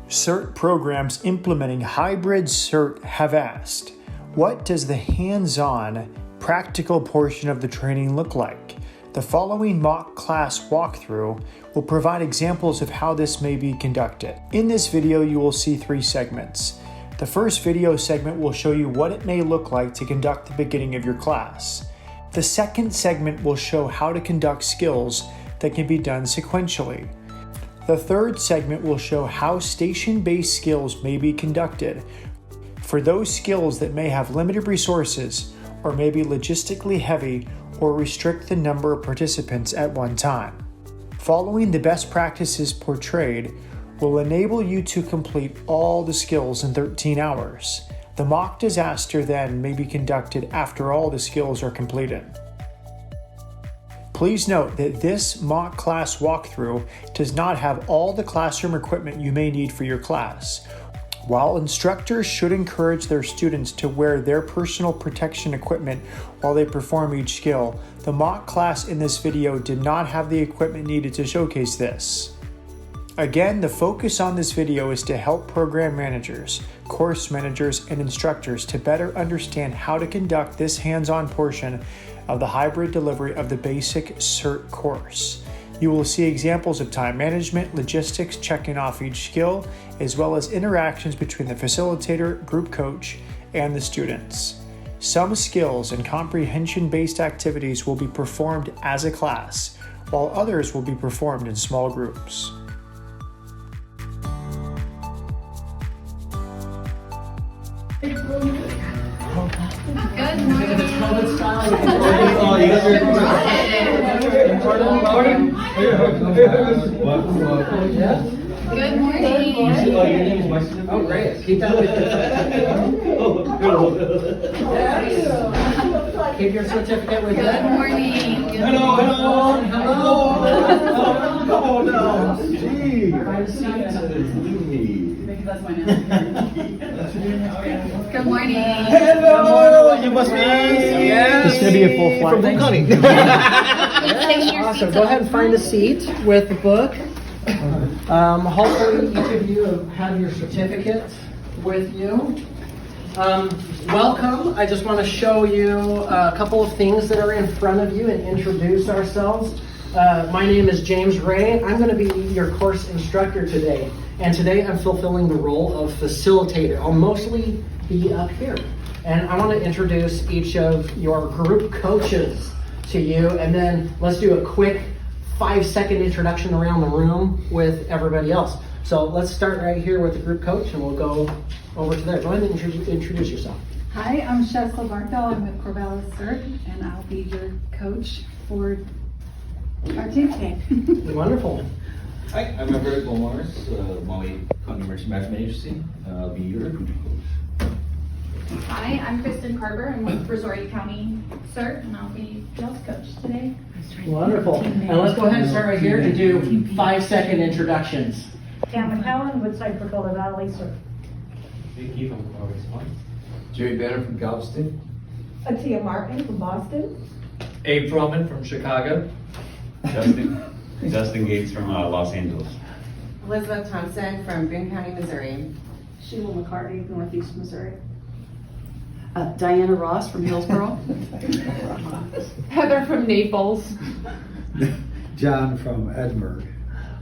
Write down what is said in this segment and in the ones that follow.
CERT programs implementing Hybrid CERT have asked, what does the hands-on, practical portion of the training look like? The following mock class walkthrough will provide examples of how this may be conducted. In this video, you will see 3 segments. The first video segment will show you what it may look like to conduct the beginning of your class. The second segment will show how to conduct skills that can be done sequentially. The third segment will show how station-based skills may be conducted for those skills that may have limited resources or may be logistically heavy or restrict the number of participants at one time. Following the best practices portrayed will enable you to complete all the skills in 13 hours. The mock disaster then may be conducted after all the skills are completed. Please note that this mock class walkthrough does not have all the classroom equipment you may need for your class. While instructors should encourage their students to wear their personal protection equipment while they perform each skill, the mock class in this video did not have the equipment needed to showcase this. Again, the focus on this video is to help program managers, course managers, and instructors to better understand how to conduct this hands-on portion of the hybrid delivery of the Basic CERT course. You will see examples of time management, logistics, checking off each skill, as well as interactions between the facilitator, group coach, and the students. Some skills and comprehension-based activities will be performed as a class, while others will be performed in small groups. Good morning. Good morning. Oh, great. Keep that with you. Keep your certificate with you. Good morning. Hello. Come on now. Gee. That's my name. Good morning. Hello. You must be. Yes. It's going to be a full flight. From Bunkani. Awesome. Go ahead and find a seat with the book. Hopefully each of you have your certificate with you. Welcome. I just want to show you a couple of things that are in front of you and introduce ourselves. My name is James Ray. I'm going to be your course instructor today. And today I'm fulfilling the role of facilitator. I'll mostly be up here. And I want to introduce each of your group coaches to you. And then let's do a quick 5-second introduction around the room with everybody else. So let's start right here with the group coach and we'll go over to there. Go ahead and introduce yourself. Hi, I'm Shesla Bartel. I'm with Basic CERT, and I'll be your coach for our team today. Wonderful. Hi, I'm Everett Beaumars, Maui County Emergency Management Agency. I'll be your recruiting coach. Hi, I'm Kristen Carver. I'm with Brazoria County CERT, and I'll be y'all's coach today. Wonderful. And let's go ahead and start right here and do 5-second introductions. Cam McCowan, Woodside Pagoda Valley, CERT. Vicky from Corvallis Point. Jerry Banner from Galveston. Atia Martin from Boston. Abe Froman from Chicago. Justin Gates from Los Angeles. Elizabeth Thompson from Boone County, Missouri. Sheila McCarty, Northeast Missouri. Diana Ross from Hillsborough. Heather from Naples. John from Edinburgh.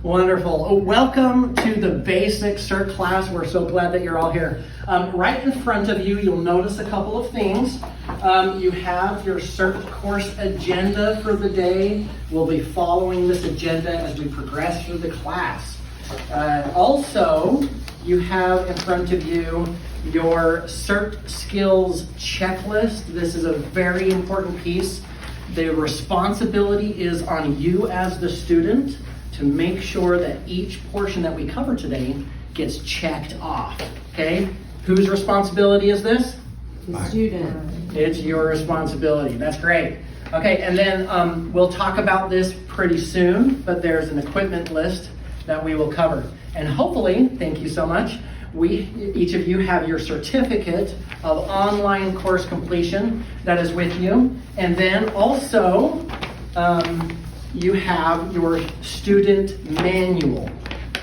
Wonderful. Welcome to the Basic CERT class. We're so glad that you're all here. Right in front of you, you'll notice a couple of things. You have your CERT course agenda for the day. We'll be following this agenda as we progress through the class. Also, you have in front of you your CERT skills checklist. This is a very important piece. The responsibility is on you as the student to make sure that each portion that we cover today gets checked off, okay? Whose responsibility is this? The student. It's your responsibility. That's great. Okay, and then we'll talk about this pretty soon, but there's an equipment list that we will cover. And hopefully, thank you so much, each of you have your certificate of online course completion that is with you. And then also, you have your student manual.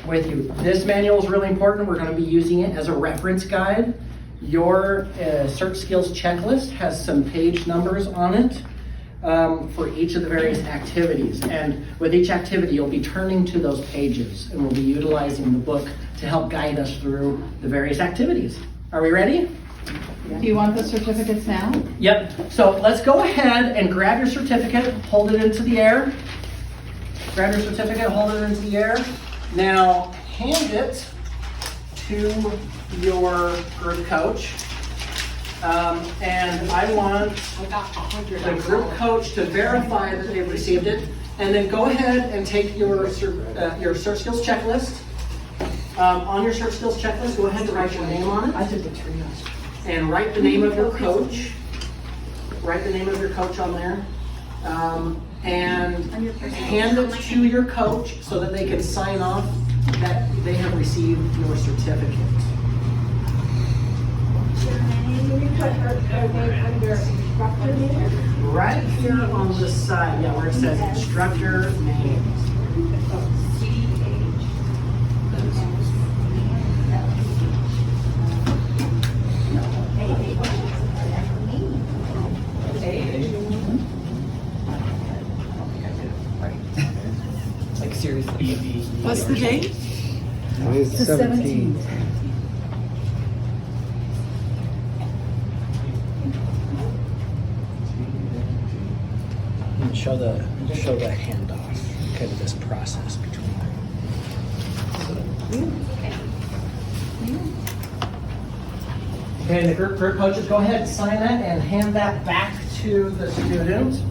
with you. This manual is really important. We're going to be using it as a reference guide. Your CERT skills checklist has some page numbers on it for each of the various activities. And with each activity, you'll be turning to those pages, and we'll be utilizing the book to help guide us through the various activities. Are we ready? Do you want the certificates now? Yep. So let's go ahead and grab your certificate, hold it into the air. Grab your certificate, hold it into the air. Now hand it to your group coach. And I want the group coach to verify that they've received it. And then go ahead and take your CERT skills checklist. On your CERT skills checklist, go ahead and write your name on it. I did the triage. And write the name of your coach. Write the name of your coach on there. And hand it to your coach so that they can sign off that they have received your certificate. Right here on the side, yeah, where it says instructor name. Like seriously. What's the date? It's The 17th. And show the handoff, kind of this process between them. Okay, and the group coaches, go ahead and sign that and hand that back to the student.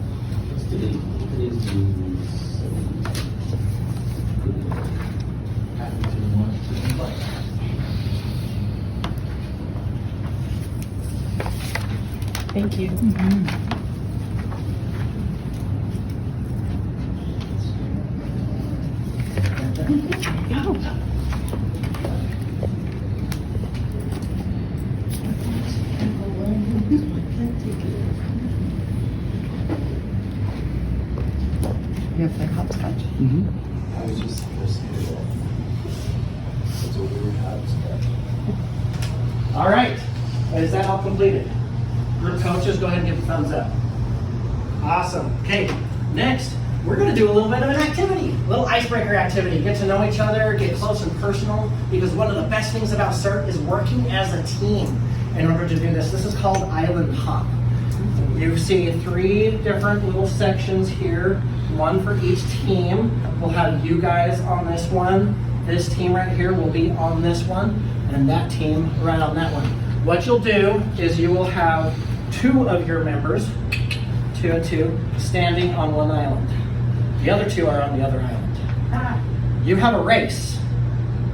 Thank you. You have like hopscotch. I was just listening to that. It's a weird hopscotch. All right, is that all completed? Group coaches, go ahead and give a thumbs up. Awesome. Okay, next, we're going to do a little bit of an activity, a little icebreaker activity. Get to know each other, get close and personal, because one of the best things about CERT is working as a team in order to do this. This is called Island Hop. You see 3 different little sections here, one for each team. We'll have you guys on this one. This team right here will be on this one, and that team right on that one. What you'll do is you will have 2 of your members, 2 and 2, standing on one island. The other 2 are on the other island. You have a race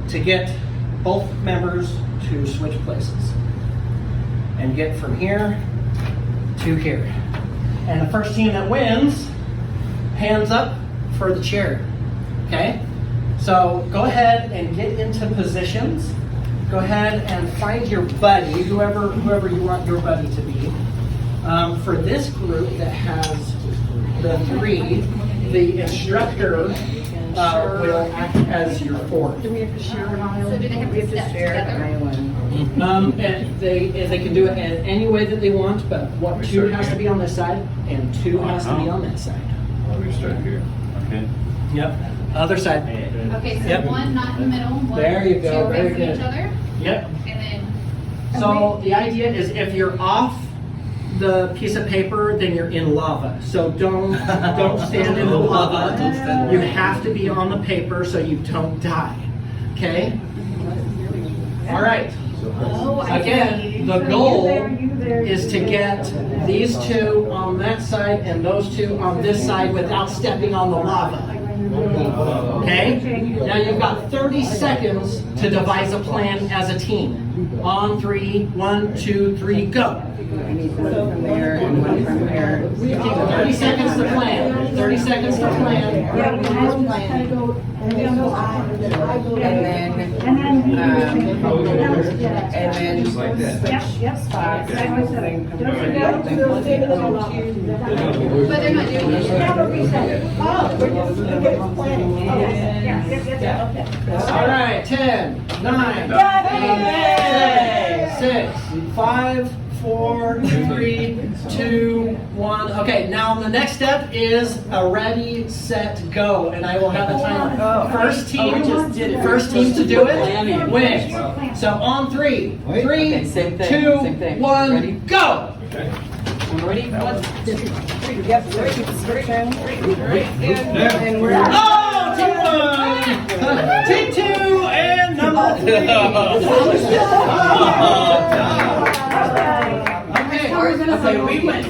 to get both members to switch places and get from here to here. And the first team that wins, hands up for the chair. Okay? So go ahead and get into positions. Go ahead and find your buddy, whoever you want your buddy to be. For this group that has the 3, the instructor will act as your 4th. Do we have to share an island? So do they have to step together? And they can do it in any way that they want, but 2 has to be on this side and 2 has to be on that side. Well, we start here, okay? Yep. Other side. Okay, so Yep. 1 not in the middle, 1, There you go, 2 very facing good. each other, Yep. and then So the idea is if you're off the piece of paper, then you're in lava. So don't stand in the lava. You have to be on the paper so you don't die. Okay? All right. Again, the goal is to get these 2 on that side and those 2 on this side without stepping on the lava. Okay? Now you've got 30 seconds to devise a plan as a team. On 3, 1, 2, 3, go. I need one from there and one from there. 30 seconds to plan. 30 seconds to plan. And then Just like that. spots. but they're not doing it. All right, 10, 9, 8, 6, 5, 4, 3, 2, 1. Okay, now the next step is a ready, set, go, and I will have a timer. First team to do it wins. So on 3, 3, 2, 1, go. Ready? Oh, team 1! Team 2 and number 3. Okay, we went.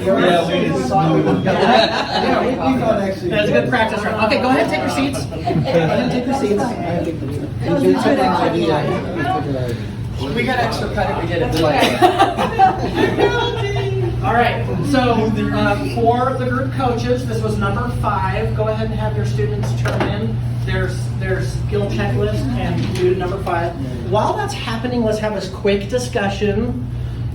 That's a good practice run. Okay, go ahead and take your seats. We got extra credit, we did it. All right, so for the group coaches, this was number 5. Go ahead and have your students turn in their skill checklist and do number 5. While that's happening, let's have this quick discussion.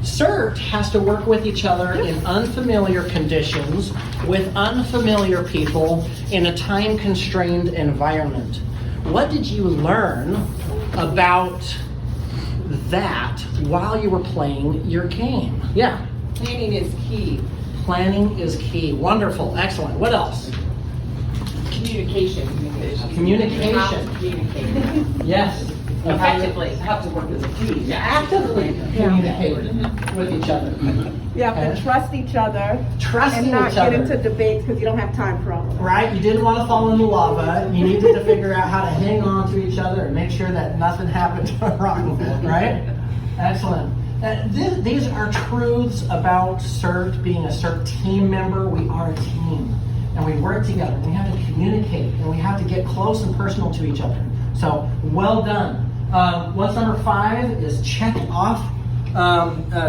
CERT has to work with each other in unfamiliar conditions with unfamiliar people in a time-constrained environment. What did you learn about that while you were playing your game? Yeah. Planning is key. Planning is key. Wonderful. Excellent. What else? Communication. Communication. Communicate. Yes. Effectively. Have to work as a team. Actively communicate with each other. You have to trust each other Trusting and not each get other. into debates because you don't have time for all of that. Right? You didn't want to fall in the lava. You needed to figure out how to hang on to each other and make sure that nothing happened wrong. Right? Excellent. These are truths about CERT, being a CERT team member. We are a team, and we work together. We have to communicate, and we have to get close and personal to each other. So, well done. What's number 5 is check off.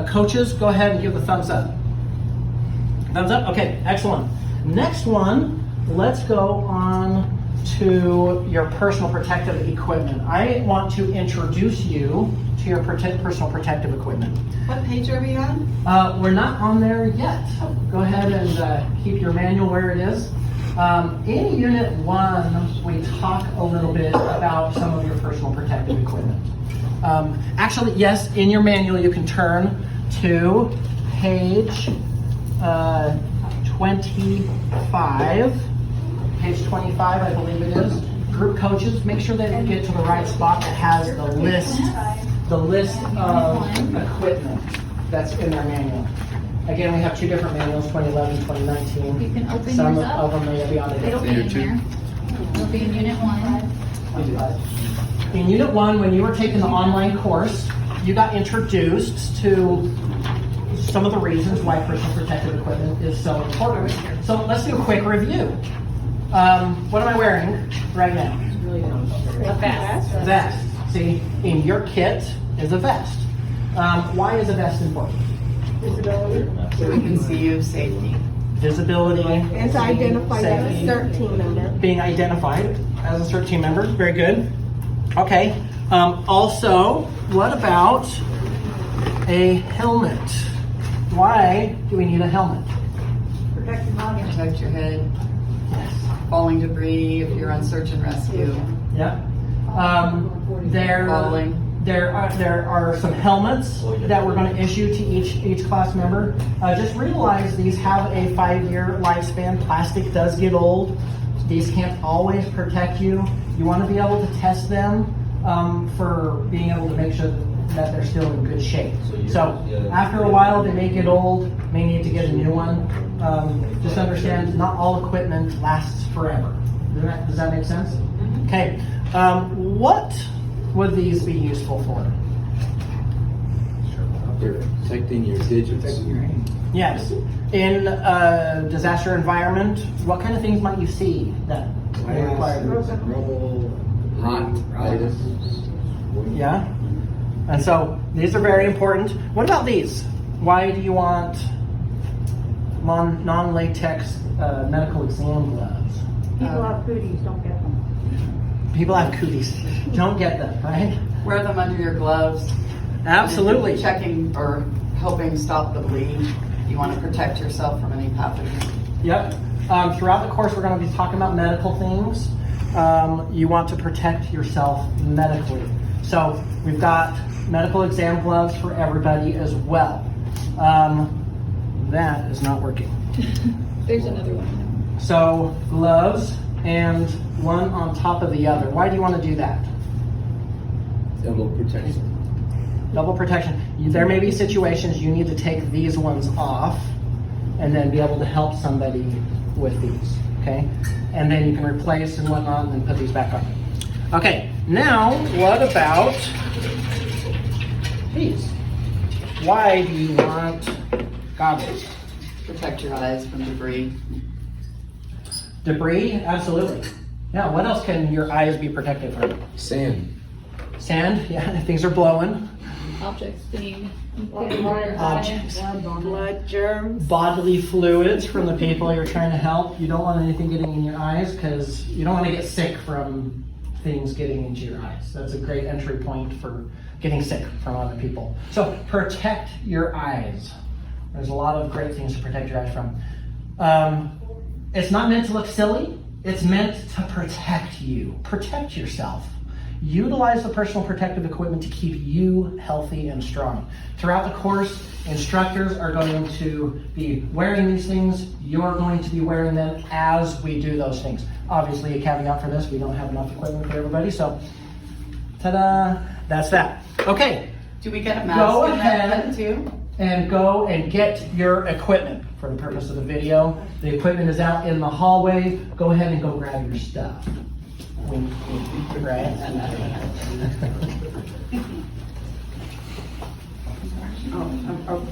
Coaches, go ahead and give the thumbs up. Thumbs up? Okay, excellent. Next one, let's go on to your personal protective equipment. I want to introduce you to your personal protective equipment. What page are we on? We're not on there yet. Go ahead and keep your manual where it is. In Unit 1, we talk a little bit about some of your personal protective equipment. Actually, yes, in your manual you can turn to page 25. Page 25, I believe it is. Group coaches, make sure that you get to the right spot that has the list of equipment that's in their manual. Again, we have 2 different manuals, 2011, 2019. You can open Some yours up. of them may be on It'll it. be in there. It'll be in Unit 1. In Unit 1, when you were taking the online course, you got introduced to some of the reasons why personal protective equipment is so important. So let's do a quick review. What am I wearing right now? A vest. Vest. See, in your kit is a vest. Why is a vest important? Visibility. So we can see you, safety. Visibility. And to identify you as a safety, CERT team member. being identified as a CERT team member. Very good. Okay. Also, what about a helmet? Why do we need a helmet? Protect your body. Protect your head. Yes. Falling debris if you're on search and rescue. Yeah. Falling. There are some helmets that we're going to issue to each class member. Just realize these have a 5-year lifespan. Plastic does get old. These can't always protect you. You want to be able to test them for being able to make sure that they're still in good shape. So after a while, they may get old, may need to get a new one. Just understand, not all equipment lasts forever. Does that make sense? Okay. What would these be useful for? Protecting your digits. Yes. In a disaster environment, what kind of things might you see that may require these? Rubble, hot items. Yeah. And so these are very important. What about these? Why do you want non-latex medical exam gloves? People have cooties, don't get them. People have cooties. Don't get them, right? Wear them under your gloves. Absolutely. Checking or helping stop the bleed. You want to protect yourself from any pathogen. Yep. Throughout the course, we're going to be talking about medical things. You want to protect yourself medically. So we've got medical exam gloves for everybody as well. That is not working. There's another one. So gloves and one on top of the other. Why do you want to do that? Double protection. Double protection. There may be situations you need to take these ones off and then be able to help somebody with these, okay? And then you can replace and whatnot and then put these back on. Okay, now what about these? Why do you want goggles? Protect your eyes from debris. Debris? Absolutely. Yeah, what else can your eyes be protected from? Sand. Sand? Yeah, things are blowing. Objects being Objects. Blood germs. Bodily fluids from the people you're trying to help. You don't want anything getting in your eyes because you don't want to get sick from things getting into your eyes. That's a great entry point for getting sick from other people. So protect your eyes. There's a lot of great things to protect your eyes from. It's not meant to look silly. It's meant to protect you. Protect yourself. Utilize the personal protective equipment to keep you healthy and strong. Throughout the course, instructors are going to be wearing these things. You're going to be wearing them as we do those things. Obviously, a caveat for this, we don't have enough equipment for everybody, so ta-da, that's that. Okay. Do we get a mask Go in that ahead too? and go and get your equipment for the purpose of the video. The equipment is out in the hallway. Go ahead and go grab your stuff. Wink, wink, right?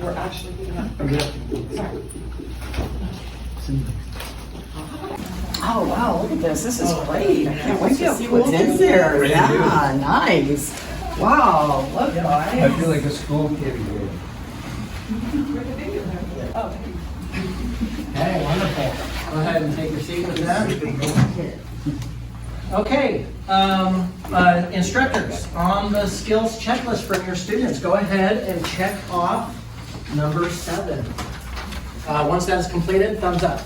We're actually gonna. Sorry. Oh wow, look at this. This is great. I can't wait to see what's in there. Yeah, nice. Wow, look guys. I feel like a school kid here. Hey, wonderful. Go ahead and take your seat with that. Okay, instructors, on the skills checklist from your students, go ahead and check off number 7. Once that is completed, thumbs up.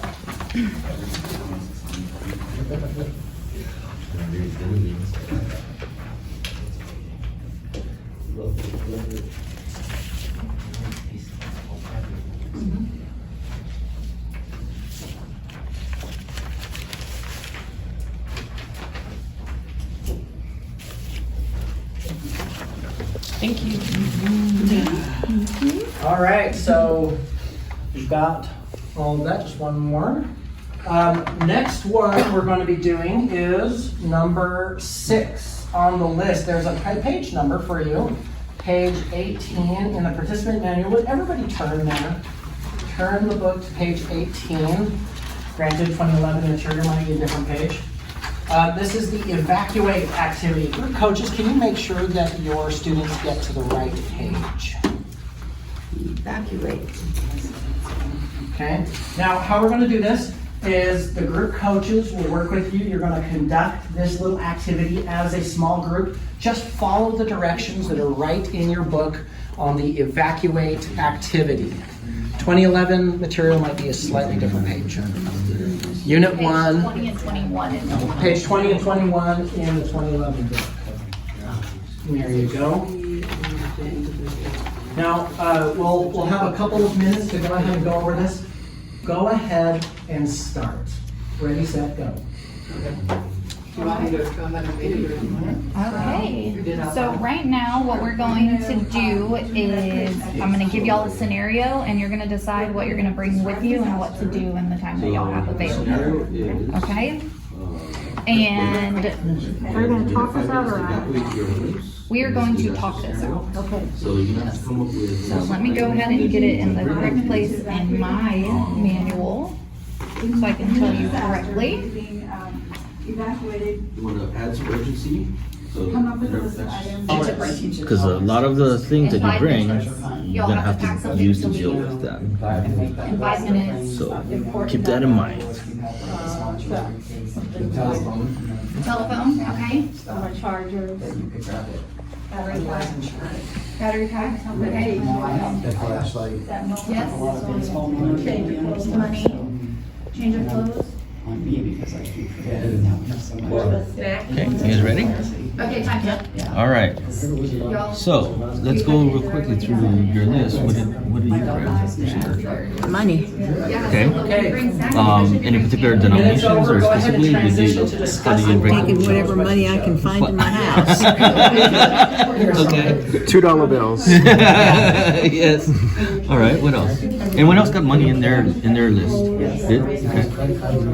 Thank you. All right, so we've got all of that, just one more. Next one we're going to be doing is number 6 on the list. There's a page number for you, page 18 in the participant manual. Would everybody turn there? Turn the book to page 18. Granted, 2011 material might be a different page. This is the evacuate activity. Group coaches, can you make sure that your students get to the right page? Evacuate. Okay, now how we're going to do this is the group coaches will work with you. You're going to conduct this little activity as a small group. Just follow the directions that are right in your book on the evacuate activity. 2011 material might be a slightly different page. Unit 1. 20 and 21. Page 20 and 21 in the 2011 book. There you go. Now, we'll have a couple of minutes to go ahead and go over this. Go ahead and start. Ready, set, go. You want me to go ahead and read it? Okay, so right now what we're going to do is I'm going to give y'all a scenario and you're going to decide what you're going to bring with you and what to do in the time that y'all have available. Okay? And Are you gonna talk us out or I? we are going to talk this out. Okay. So you have to come up with. So let me go ahead and get it in the correct place in my manual so I can tell you correctly. Being evacuated, You want to add some urgency? So come up with a list of items. Because a lot of the things In that you 5 bring, minutes, you're y'all gonna have to pack have to something use to to deal leave. with that. In 5 minutes. So keep that in mind. Telephone, okay? Charger. Battery pack. Battery pack, okay. The flashlight. Yes. Money. Change of clothes. On me because I keep forgetting now. So much. Snack. Okay, you guys ready? Okay, time's up. All right. Y'all. So let's go real quickly through your list. What did you grab? Money. Okay. Any particular denominations or specifically? How do you bring? Taking whatever money I can find in my house. Okay. $2 bills. Yes. All right. What else? Anyone else got money in their list? Did? Okay.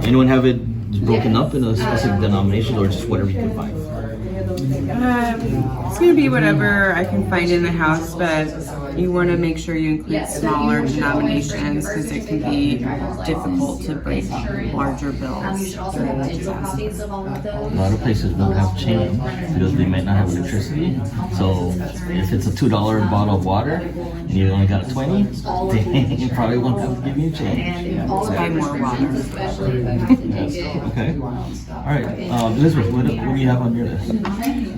Anyone have it broken up in a specific denomination or just whatever you can find? It's gonna be whatever I can find in the house, but you want to make sure you include smaller denominations because it can be difficult to break larger You bills. should also have digital copies of all of A those. lot of places don't have change because they might not have electricity. So if it's a $2 bottle of water and you only got a 20, they probably won't have to give you change. And all of Buy our more water. restrictions, especially if you have to take it. Okay. All right. Elizabeth, what do you have on your list?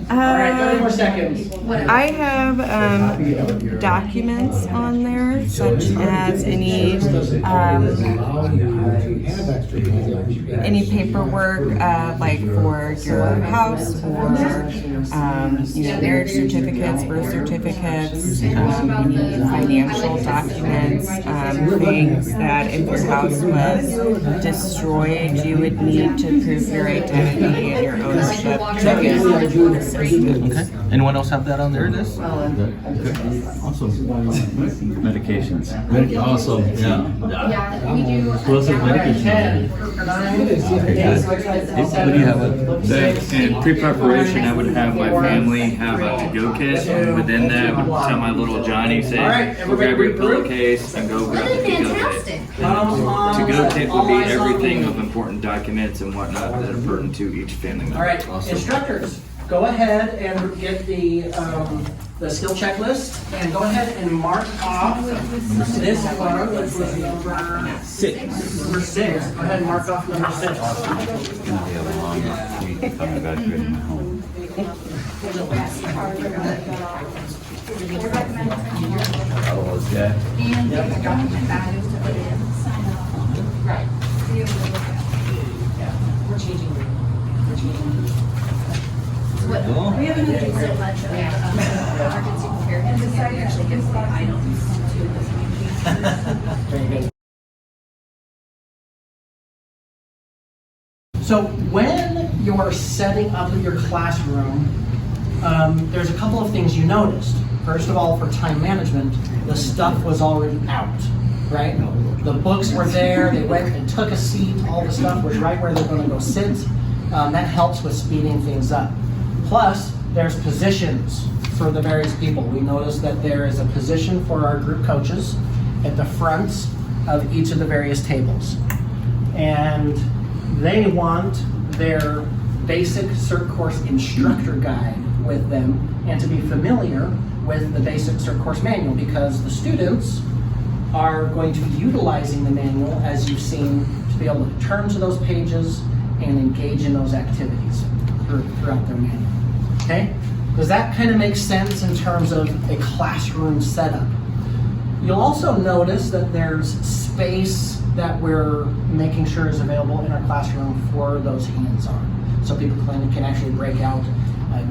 All right, 30 more seconds. I have documents on there, such as any paperwork, like for your house or marriage certificates, birth certificates, any financial documents, things that if your house was destroyed, you would need to prove your identity and your ownership to get the assistance. Okay. Anyone else have that on their list? Awesome. Medications. Awesome. Yeah. Yeah, we do. Who else has medication? Okay, good. What do you have? In pre-preparation, I would have my family have a to-go kit, and within that, I would tell my little Johnny, say, go grab your pillowcase and go grab the to-go kit. And the to-go kit would be everything of important documents and whatnot that are pertinent to each family member. All right, instructors, go ahead and get the skill checklist and go ahead and mark off this one, which was number 6. Number 6. Go ahead and mark off number 6. It's gonna be a long week coming back here in my home. Oh, okay. And there's document values to put in, sign up. Right. We're changing. What, we haven't had so much of emergency preparedness, yet we actually give the items to Very good. So when you're setting up your classroom, there's a couple of things you noticed. First of all, for time management, the stuff was already out, right? The books were there, they went and took a seat, all the stuff was right where they're gonna go sit. That helps with speeding things up. Plus, there's positions for the various people. We noticed that there is a position for our group coaches at the front of each of the various tables. And they want their basic CERT course instructor guide with them and to be familiar with the basic CERT course manual because the students are going to be utilizing the manual, as you've seen, to be able to turn to those pages and engage in those activities throughout their manual. Okay? Does that kind of make sense in terms of a classroom setup? You'll also notice that there's space that we're making sure is available in our classroom for those hands-on. So people can actually break out,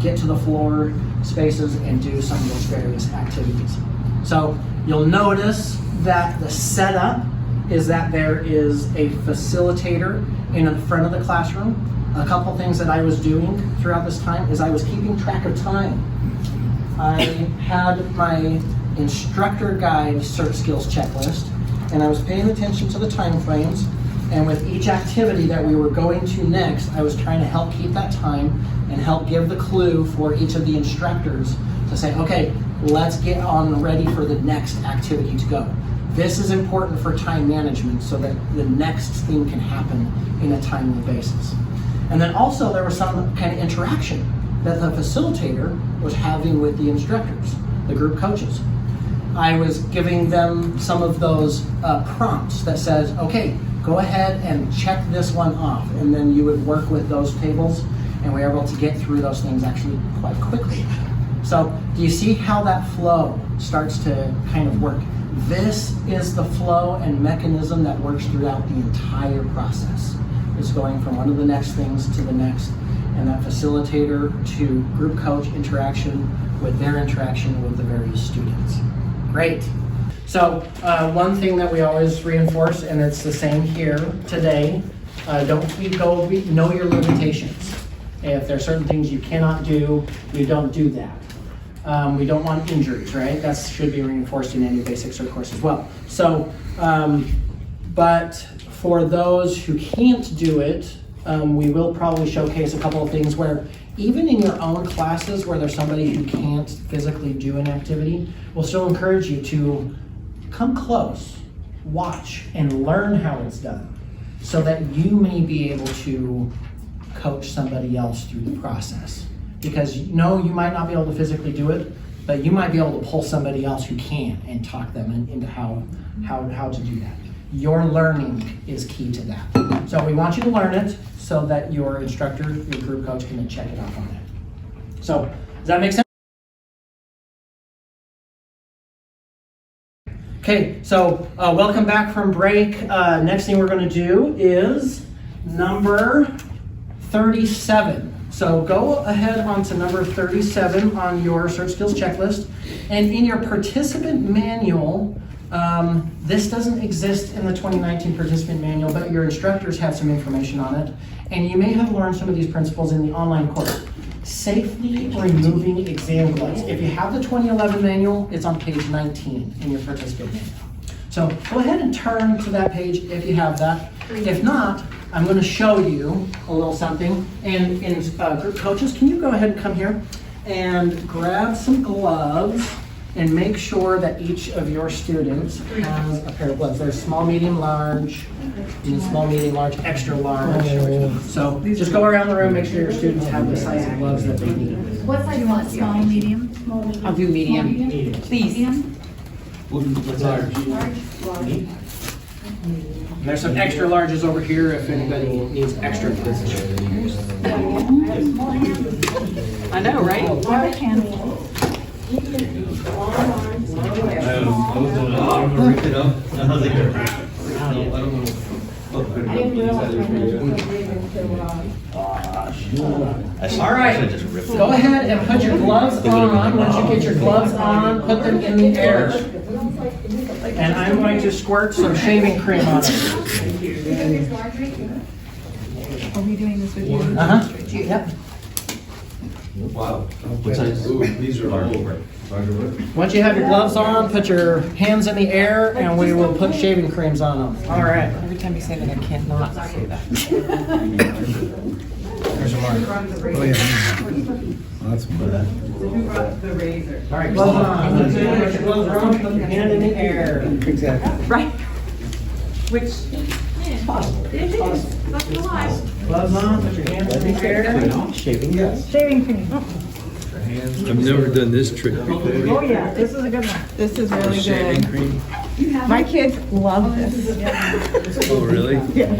get to the floor spaces and do some of those various activities. So you'll notice that the setup is that there is a facilitator in the front of the classroom. A couple things that I was doing throughout this time is I was keeping track of time. I had my instructor guide CERT skills checklist, and I was paying attention to the time frames, and with each activity that we were going to next, I was trying to help keep that time and help give the clue for each of the instructors to say, okay, let's get on ready for the next activity to go. This is important for time management so that the next thing can happen in a timely basis. And then also there was some kind of interaction that the facilitator was having with the instructors, the group coaches. I was giving them some of those prompts that says, okay, go ahead and check this one off. And then you would work with those tables and we were able to get through those things actually quite quickly. So do you see how that flow starts to kind of work? This is the flow and mechanism that works throughout the entire process. It's going from one of the next things to the next, and that facilitator to group coach interaction with their interaction with the various students. Great. So one thing that we always reinforce, and it's the same here today, know your limitations. If there are certain things you cannot do, you don't do that. We don't want injuries, right? That should be reinforced in any basic CERT course as well. So, but for those who can't do it, we will probably showcase a couple of things where even in your own classes where there's somebody who can't physically do an activity, we'll still encourage you to come close, watch, and learn how it's done so that you may be able to coach somebody else through the process. Because you might not be able to physically do it, but you might be able to pull somebody else who can and talk them into how to do that. Your learning is key to that. So we want you to learn it so that your instructor, your group coach can then check it off on it. So does that make sense? Okay, so welcome back from break. Next thing we're going to do is number 37. So go ahead onto number 37 on your CERT skills checklist. And in your participant manual, this doesn't exist in the 2019 participant manual, but your instructors have some information on it. And you may have learned some of these principles in the online course. Safely removing exam gloves. If you have the 2011 manual, it's on page 19 in your participant manual. So go ahead and turn to that page if you have that. If not, I'm going to show you a little something. And group coaches, can you go ahead and come here and grab some gloves and make sure that each of your students has a pair of gloves. There's small, medium, large, and small, medium, large, extra large. So just go around the room, make sure your students have the size of gloves that they need. What size do you want? Small, medium? I'll do medium. Please. Medium? And there's some extra larges over here if anybody needs extra. I know, right? All right, go ahead and put your gloves on. Once you get your gloves on, put them in the air. And I'm going to squirt some shaving cream on it. Are we doing this with you? Uh-huh. Yep. Wow. What size? Ooh, these are larger. Once you have your gloves on, put your hands in the air, and we will put shaving creams on them. All right. Every time you say that, I can't not say that. There's a mark. Oh, yeah. That's bad. All right, gloves on. Put your gloves on, put your hand in the air. Exactly. Right. Which Gloves on, put your hands in the air. Shaving, yes. Shaving cream. I've never done this trick before. Oh yeah, this is a good one. this is really Shaving good. cream. My kids love this. Oh, really? Yeah.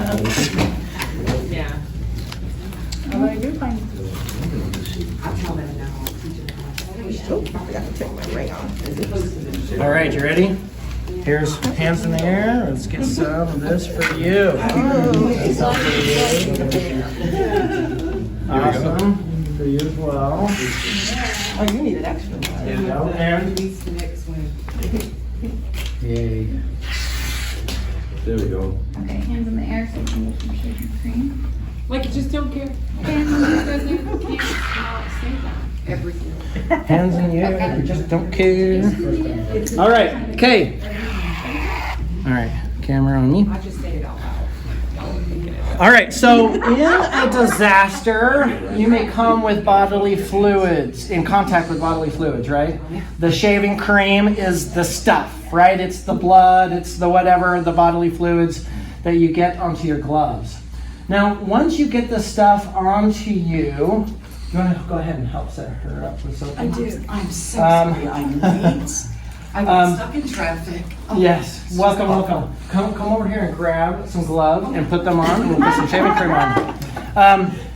Although I do find All right, you ready? Here's hands in the air. Let's get some of this for you. Awesome. For you as well. Oh, you need an extra one. There you go. And Yay. There we go. okay, hands in the air so you can get some shaving cream. Like, you just don't care. hands in the air. We just don't care. All right. Okay. All right. Camera on me. I just say it out loud. All right, so in a disaster, you may come with bodily fluids, in contact with bodily fluids, right? The shaving cream is the stuff, right? It's the blood, it's the whatever, the bodily fluids that you get onto your gloves. Now, once you get the stuff onto you, do you want to go ahead and help set her up with something? I do. I'm so sorry. I'm late. I got stuck in traffic. Oh, Yes, welcome, welcome. Come over here and grab some gloves and put them on, and we'll put some shaving cream on.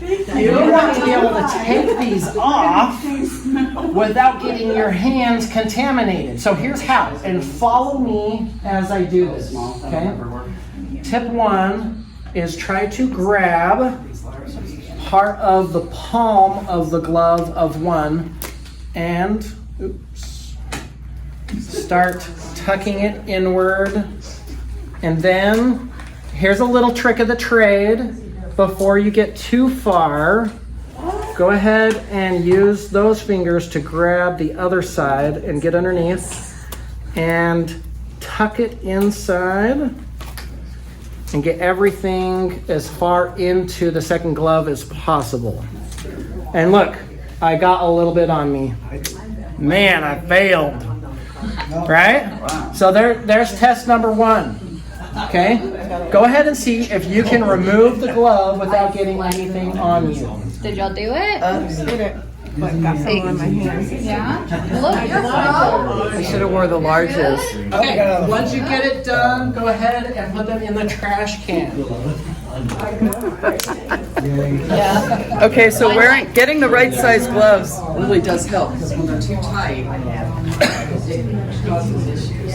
You want to be able to take these off without getting your hands contaminated. So here's how, and follow me as I do this, okay? Tip 1 is try to grab part of the palm of the glove of one and start tucking it inward. And then here's a little trick of the trade. Before you get too far, go ahead and use those fingers to grab the other side and get underneath and tuck it inside and get everything as far into the second glove as possible. And look, I got a little bit on me. Man, I failed. Right? So there's test number 1. Okay? Go ahead and see if you can remove the glove without getting anything on you. Did y'all do it? Did it. But got some on my hands. Yeah? Look, you're fine. I should have wore the larges. Okay, once you get it done, go ahead and put them in the trash can. Yeah. Okay, so getting the right size gloves really does help, because when they're too tight, it causes issues.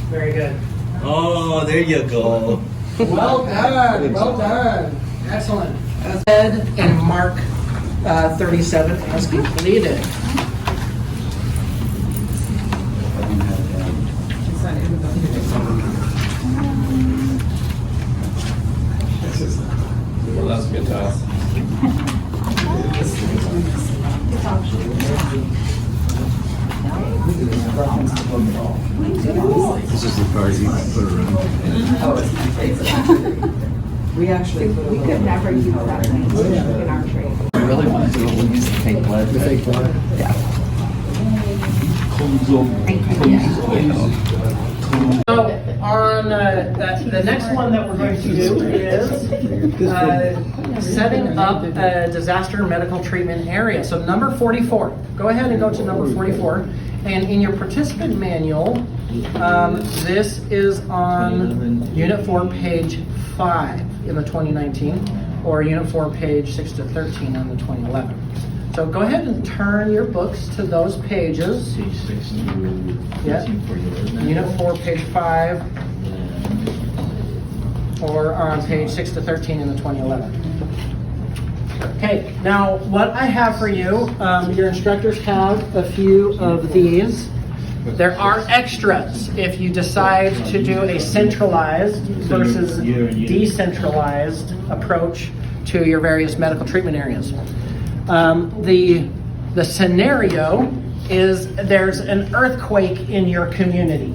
Very good. Oh, there you go. Well done. Well done. Excellent. Ed and Mark 37 as completed. Well, that's a good task. This is the part you put around. We actually We could never use that in our training. we really want to do it. We'll use the fake blood. The fake blood? Yeah. So on the next one that we're going to do is setting up a disaster medical treatment area. So number 44. Go ahead and go to number 44. And in your participant manual, this is on Unit 4, page 5 in the 2019, or Unit 4, page 6 to 13 in the 2011. So go ahead and turn your books to those pages. Page 6 to Yeah. 13 for your Unit 4, page 5, or on page 6 to 13 in the 2011. Okay, now what I have for you, your instructors have a few of these. There are extras if you decide to do a centralized versus decentralized approach to your various medical treatment areas. The scenario is there's an earthquake in your community.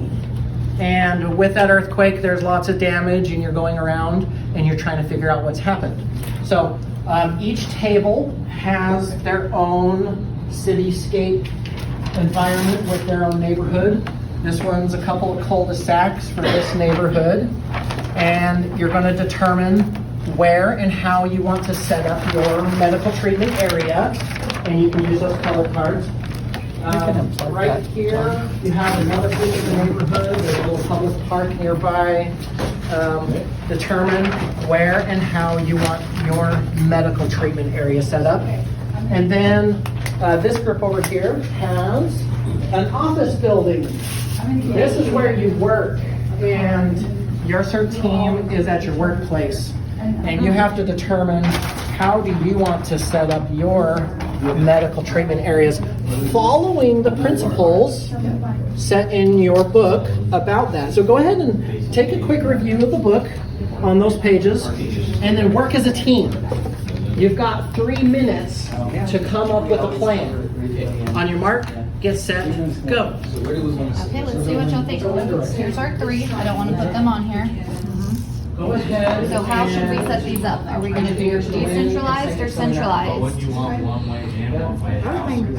And with that earthquake, there's lots of damage and you're going around and you're trying to figure out what's happened. So each table has their own cityscape environment with their own neighborhood. This one's a couple of cul-de-sacs for this neighborhood. And you're going to determine where and how you want to set up your medical treatment area. And you can use those color cards. Right here, you have another piece of the neighborhood. There's a little public park nearby. Determine where and how you want your medical treatment area set up. And then this group over here has an office building. This is where you work, and your CERT team is at your workplace. And you have to determine how do you want to set up your medical treatment areas following the principles set in your book about that. So go ahead and take a quick review of the book on those pages and then work as a team. You've got 3 minutes to come up with a plan. On your mark, get set, go. Okay, let's see what y'all think. Here's our 3. I don't want to put them on here. Go ahead. So how should we set these up? Are we going to do decentralized or centralized? you want one way and one way out. I think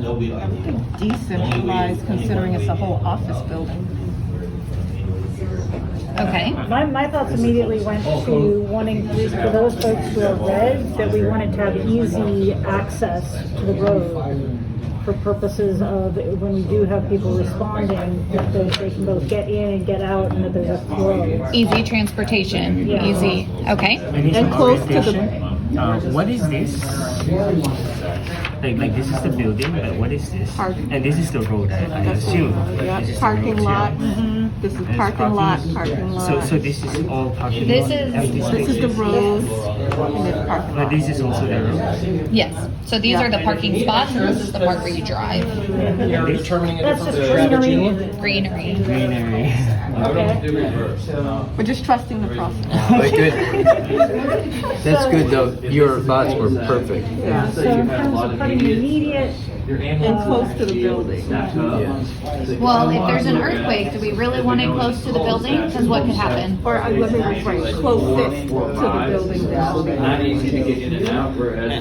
They'll be ideal. decentralized, considering it's a whole office building. Okay. My thoughts immediately went to wanting, for those folks who are red, that we wanted to have easy access to the road for purposes of when we do have people responding, that they can both get in and get out, and that there's a flow. Easy transportation, Yeah. easy, okay. And close to the. What is this? Like this is the building, but what is this? Parking. And this is the road, I assume. Yeah, This is the parking road, lot. yeah. This is There's parking lot, parking lot. So this is all parking This lot? is- empty This is the spaces? road, and this parking But lot. this is also the road? Yes, so these are the parking spots, and this is the part where you drive. You're determining a That's different just strategy. Greenery. Greenery. We're just trusting the process. But good. That's good though. Your thoughts were perfect. Yeah. So in terms of putting immediate. And close to the building. Well, if there's an earthquake, do we really want it close to the building? Because what could happen? Or let me rephrase, closest to the building. Not easy to get in and out, whereas. I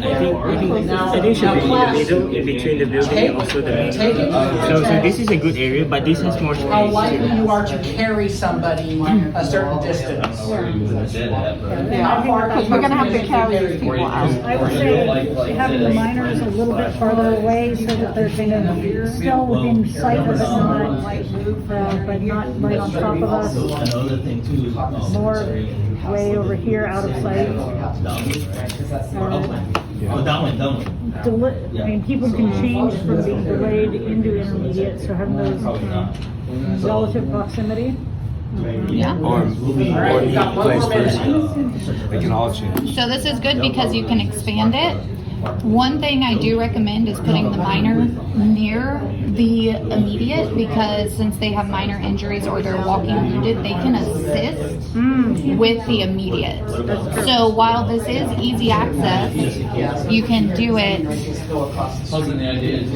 think it should be in the middle, in between the building and also the main. So this is a good area, but this has more space. How likely you are to carry somebody a certain distance. Yeah, because we're gonna have to carry these people out. I would say having the minors a little bit farther away so that they're kind of still within sight of us, but not right on top of us. More way over here out of sight. I mean, people can change from being delayed into intermediate, so having those relative proximity. Yeah. Or vice versa. They can all change. So this is good because you can expand it. One thing I do recommend is putting the minor near the immediate, because since they have minor injuries or they're walking wounded, they can assist with the immediate. So while this is easy access, you can do it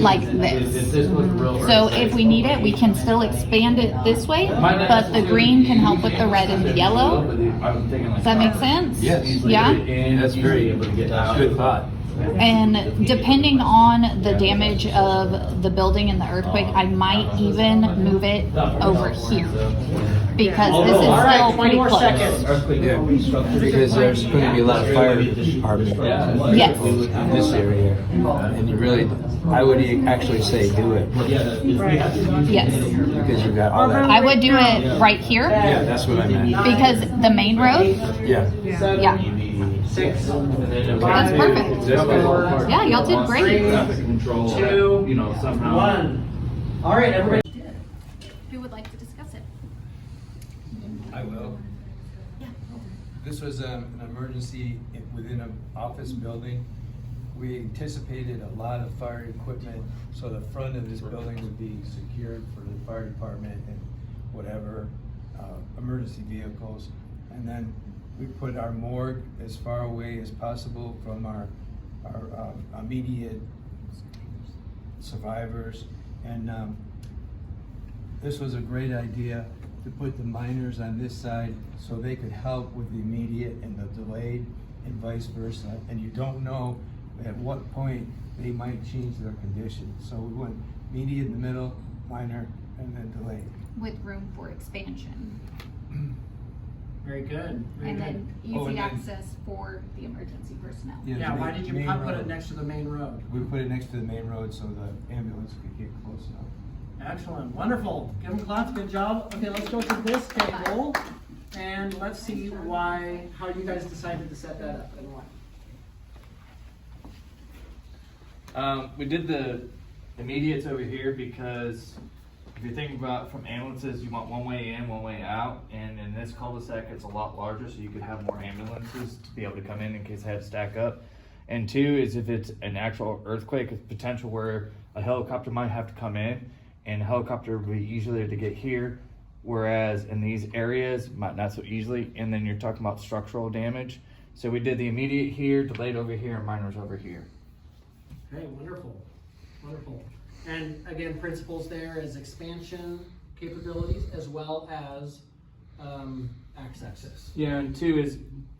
like this. So if we need it, we can still expand it this way, but the green can help with the red and the yellow. Does that make sense? Yes. Yeah? That's very good thought. And depending on the damage of the building and the earthquake, I might even move it over here, because this is still pretty close. Yeah, because there's going to be a lot of fire department Yes. in this area, and you really, I would actually say do it. Yes. Because you got all that. I would do it right here. Yeah, that's what I meant. Because the main road, Yeah. yeah. That's perfect. Yeah, y'all did great. Two, You know, somehow. one. All right, everybody. Who would like to discuss it? I will. This was an emergency within an office building. We anticipated a lot of fire equipment, so the front of this building would be secured for the fire department and whatever emergency vehicles. And then we put our morgue as far away as possible from our immediate survivors. And this was a great idea to put the miners on this side so they could help with the immediate and the delayed and vice versa. And you don't know at what point they might change their condition. So we went immediate in the middle, minor, and then delayed. With room for expansion. Very good. Very And good. then easy access for the emergency personnel. Yeah, why did you main put it road. next to the main road? We put it next to the main road so the ambulance could get close enough. Excellent, wonderful. Give them claps, good job. Okay, let's go to this table and let's see how you guys decided to set that up and why. We did the immediates over here because if you're thinking about from ambulances, you want one way in, one way out, and in this cul-de-sac it's a lot larger, so you could have more ambulances to be able to come in case they had to stack up. And two is if it's an actual earthquake, it's potential where a helicopter might have to come in, and a helicopter would be easier to get here, whereas in these areas, might not so easily, and then you're talking about structural damage. So we did the immediate here, delayed over here, and minors over here. Okay, wonderful, wonderful. And again, principles there is expansion capabilities as well as access. Yeah, and two is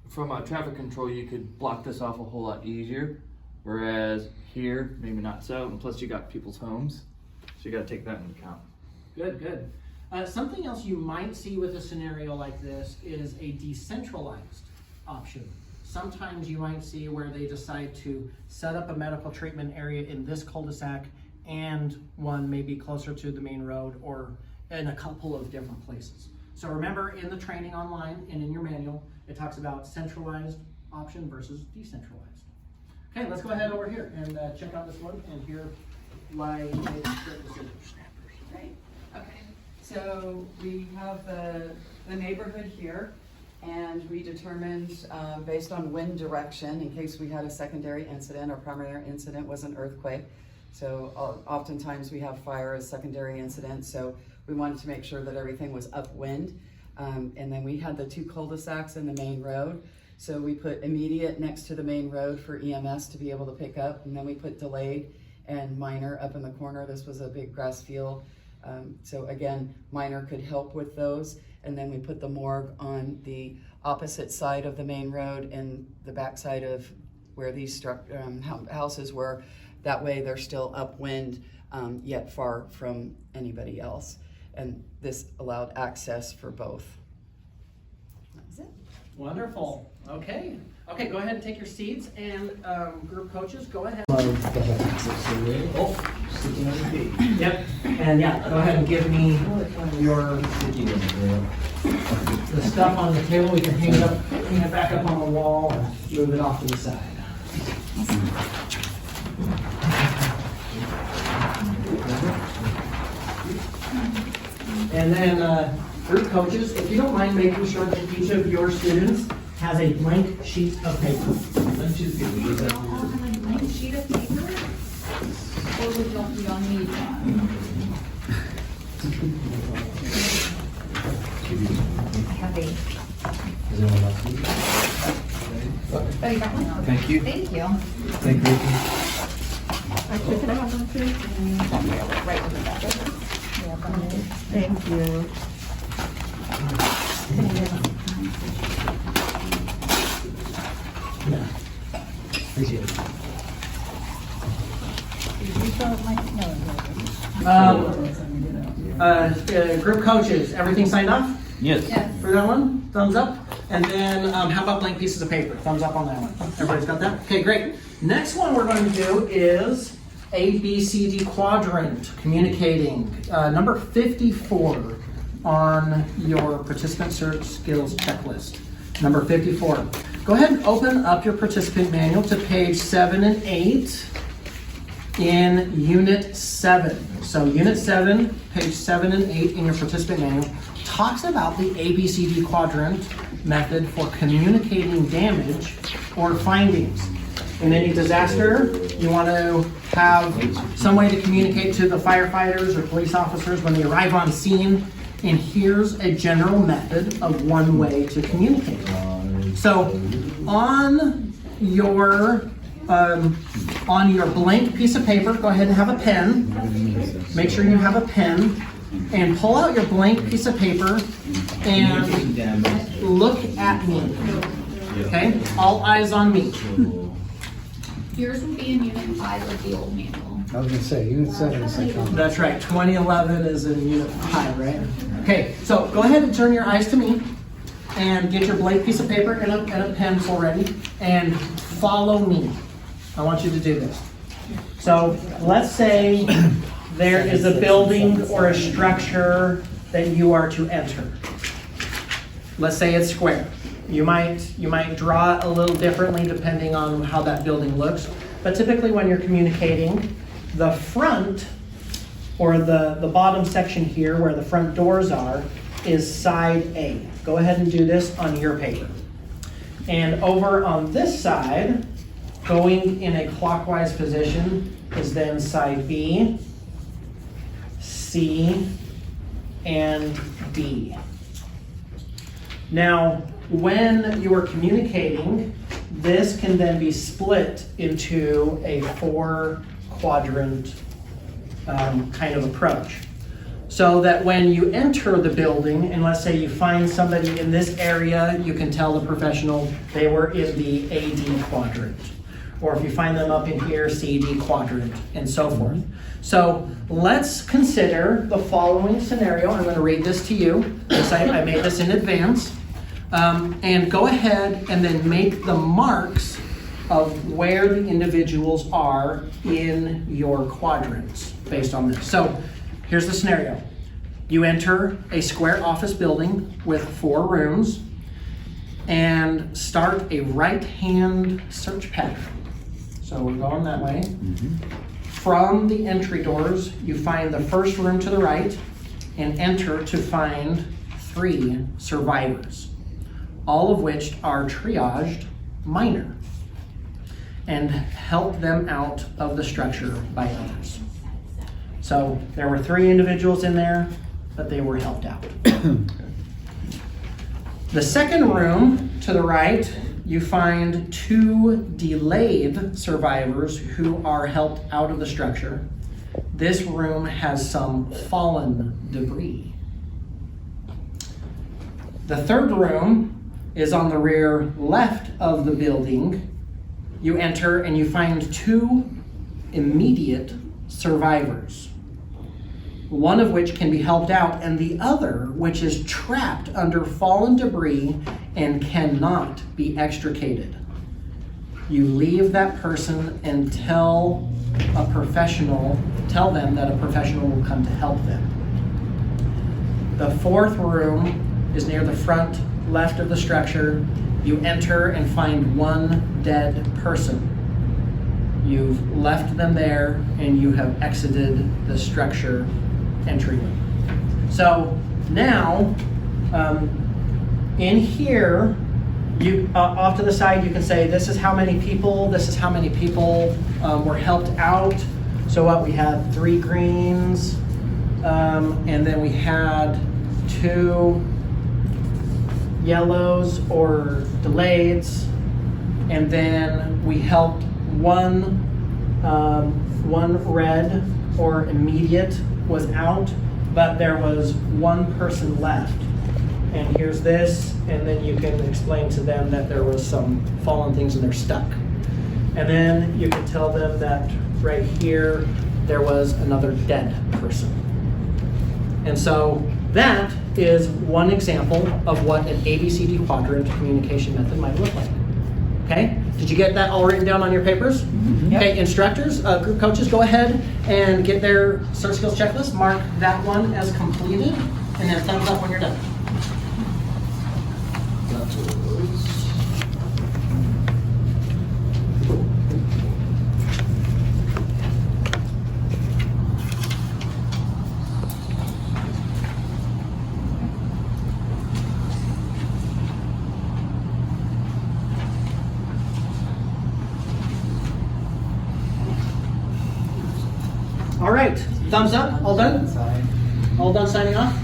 from a traffic control, you could block this off a whole lot easier, whereas here, maybe not so, and plus you got people's homes, so you gotta take that into account. Good, good. Something else you might see with a scenario like this is a decentralized option. Sometimes you might see where they decide to set up a medical treatment area in this cul-de-sac and one maybe closer to the main road or in a couple of different places. So remember, in the training online and in your manual, it talks about centralized option versus decentralized. Okay, let's go ahead over here and check out this one and hear why they made certain decisions. Great. Okay. So we have the neighborhood here, and we determined based on wind direction, in case we had a secondary incident or primary incident was an earthquake. So oftentimes we have fire as secondary incident. So we wanted to make sure that everything was upwind. And then we had the 2 cul-de-sacs in the main road. So we put immediate next to the main road for EMS to be able to pick up. And then we put delayed and minor up in the corner. This was a big grass field. So again, minor could help with those. And then we put the morgue on the opposite side of the main road and the back side of where these houses were. That way they're still upwind, yet far from anybody else. And this allowed access for both. That's it. Wonderful. Okay. Okay, go ahead and take your seats, and group coaches, go ahead. Yep. And yeah, go ahead and give me the stuff on the table. We can hang it back up on the wall and move it off to the side. And then group coaches, if you don't mind making sure that each of your students has a blank sheet of paper. Blank sheet of paper? Or would y'all need one? I have a. Oh, you got one? Thank you. Thank you. Thank you. Actually, can I have one too? Right in the back. Thank you. Appreciate it. Group coaches, everything signed off? Yes. For that one? Thumbs up. And then how about blank pieces of paper? Thumbs up on that one. Everybody's got that? Okay, great. Next one we're going to do is A, B, C, D quadrant, communicating. Number 54 on your participant CERT skills checklist. Number 54. Go ahead and open up your participant manual to page 7 and 8 in Unit 7. So Unit 7, page 7 and 8 in your participant manual talks about the ABCD quadrant method for communicating damage or findings. In any disaster, you want to have some way to communicate to the firefighters or police officers when they arrive on scene. And here's a general method of one way to communicate. So on your blank piece of paper, go ahead and have a pen. Make sure you have a pen and pull out your blank piece of paper and look at me. Okay? All eyes on me. Yours will be in Unit 5 of the old manual. I was gonna say, Unit 7 is like. That's right, 2011 is in Unit 5, right? Okay, so go ahead and turn your eyes to me and get your blank piece of paper and a pencil ready and follow me. I want you to do this. So let's say there is a building or a structure that you are to enter. Let's say it's square. You might draw it a little differently depending on how that building looks, but typically when you're communicating, the front or the bottom section here where the front doors are is side A. Go ahead and do this on your paper. And over on this side, going in a clockwise position is then side B, C, and D. Now, when you are communicating, this can then be split into a 4-quadrant kind of approach. So that when you enter the building, and let's say you find somebody in this area, you can tell the professional they were in the AD quadrant. Or if you find them up in here, CD quadrant, and so forth. So let's consider the following scenario. I'm going to read this to you, because I made this in advance. And go ahead and then make the marks of where the individuals are in your quadrants based on this. So here's the scenario. You enter a square office building with 4 rooms and start a right-hand search pattern. So we're going that way. From the entry doors, you find the first room to the right and enter to find 3 survivors, all of which are triaged minor, and help them out of the structure by others. So there were 3 individuals in there, but they were helped out. The second room to the right, you find 2 delayed survivors who are helped out of the structure. This room has some fallen debris. The third room is on the rear left of the building. You enter and you find 2 immediate survivors, one of which can be helped out, and the other which is trapped under fallen debris and cannot be extricated. You leave that person and tell them that a professional will come to help them. The fourth room is near the front left of the structure. You enter and find 1 dead person. You've left them there and you have exited the structure entryway. So now, in here, you off to the side, you can say this is how many people were helped out. So what, we had 3 greens, and then we had 2 yellows or delayeds, and then we helped one red or immediate was out, but there was 1 person left. And here's this, and then you can explain to them that there was some fallen things and they're stuck. And then you can tell them that right here, there was another dead person. And so that is one example of what an ABCD quadrant communication method might look like. Okay? Did you get that all written down on your papers? Okay, instructors, group coaches, go ahead and get their CERT skills checklist. Mark that one as completed, and then thumbs up when you're done. All right, thumbs up, all done? All done signing off?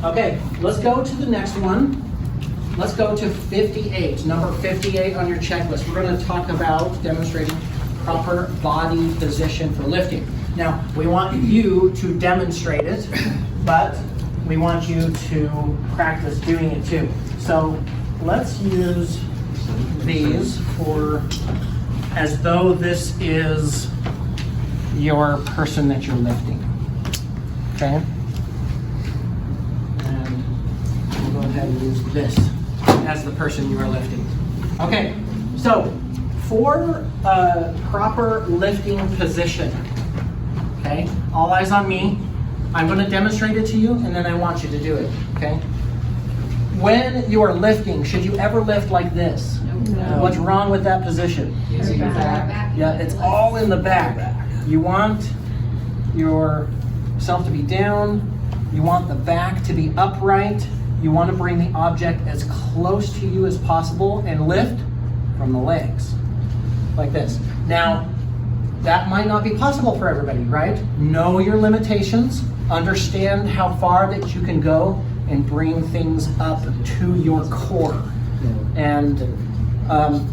Okay, let's go to the next one. Let's go to 58, number 58 on your checklist. We're going to talk about demonstrating proper body position for lifting. Now, we want you to demonstrate it, but we want you to practice doing it too. So let's use these for as though this is your person that you're lifting. Okay? And we'll go ahead and use this as the person you are lifting. Okay, so for proper lifting position, okay, all eyes on me. I'm going to demonstrate it to you, and then I want you to do it, okay? When you are lifting, should you ever lift like this? No. What's wrong with that position? Yeah, it's all in the back. You want yourself to be down. You want the back to be upright. You want to bring the object as close to you as possible and lift from the legs, like this. Now, that might not be possible for everybody, right? Know your limitations. Understand how far that you can go and bring things up to your core. And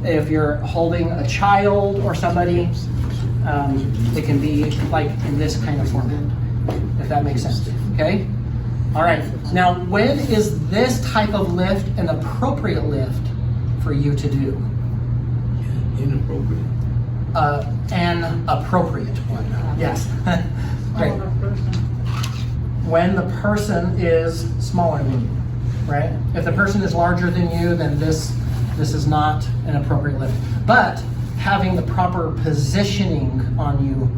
if you're holding a child or somebody, it can be like in this kind of format, if that makes sense, okay? All right, now when is this type of lift an appropriate lift for you to do? Inappropriate. An appropriate one, yes. Great. When the person is smaller than you, right? If the person is larger than you, then this This is not an appropriate lift. But having the proper positioning on you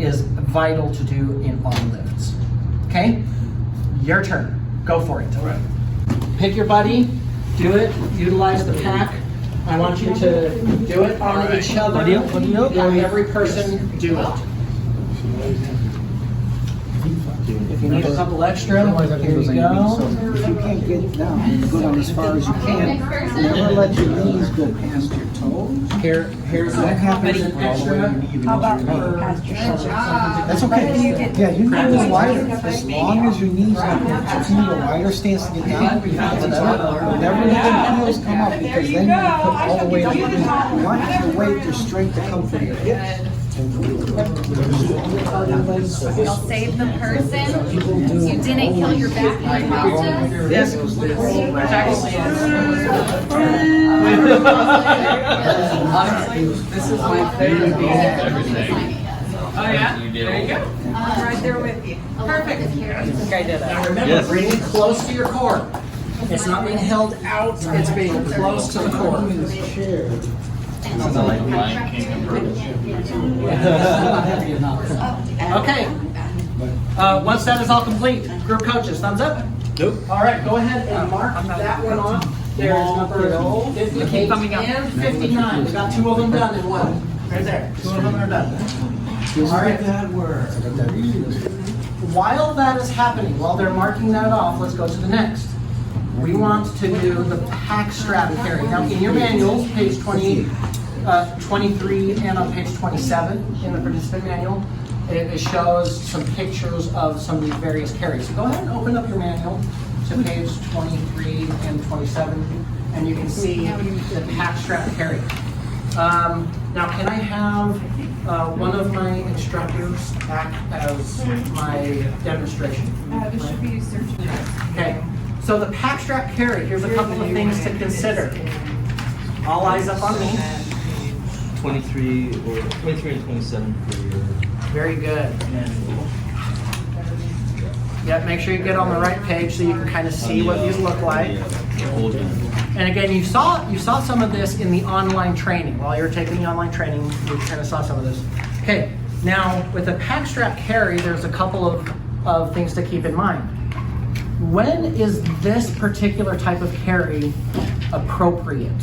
is vital to do in all lifts. Okay? Your turn. Go for it. All right. Pick your buddy, do it, utilize the pack. I want you to do it on each other. And every person do it. If you need a couple extra, here you go. If you can't get down, go down as far as you can. Never let your knees go past your toes. Here's that happens an extra. How about past your shoulders? That's okay. Yeah, you can go wider. As long as your knees continue a wider stance to get down, whenever your heels come up, because then you can put all the weight on your knees. You want your weight, your strength to come from your hips. You'll save the person. You didn't kill your back in the process. This is my favorite thing. Oh yeah? There you go. I'm right there with you. Perfect. I think I did that. Now remember, bring it close to your core. It's not being held out, it's being close to the core. Okay. Once that is all complete, group coaches, thumbs up? Nope. All right, go ahead and mark that one off. There's number 58 and 59. We got 2 of them done in one. Right there. 2 of them are done. All right. While that is happening, while they're marking that off, let's go to the next. We want to do the pack strap carry. Now, in your manuals, page 23 and on page 27 in the participant manual, it shows some pictures of some of these various carries. So go ahead and open up your manual to page 23 and 27, and you can see the pack strap carry. Now, can I have one of my instructors act as my demonstration? This should be search. Okay, so the pack strap carry, here's a couple of things to consider. All eyes up on me. 23 and 27 for your... Very good. Yeah, make sure you get on the right page so you can kind of see what these look like. And again, you saw some of this in the online training. While you were taking the online training, you kind of saw some of this. Okay, now with a pack strap carry, there's a couple of things to keep in mind. When is this particular type of carry appropriate?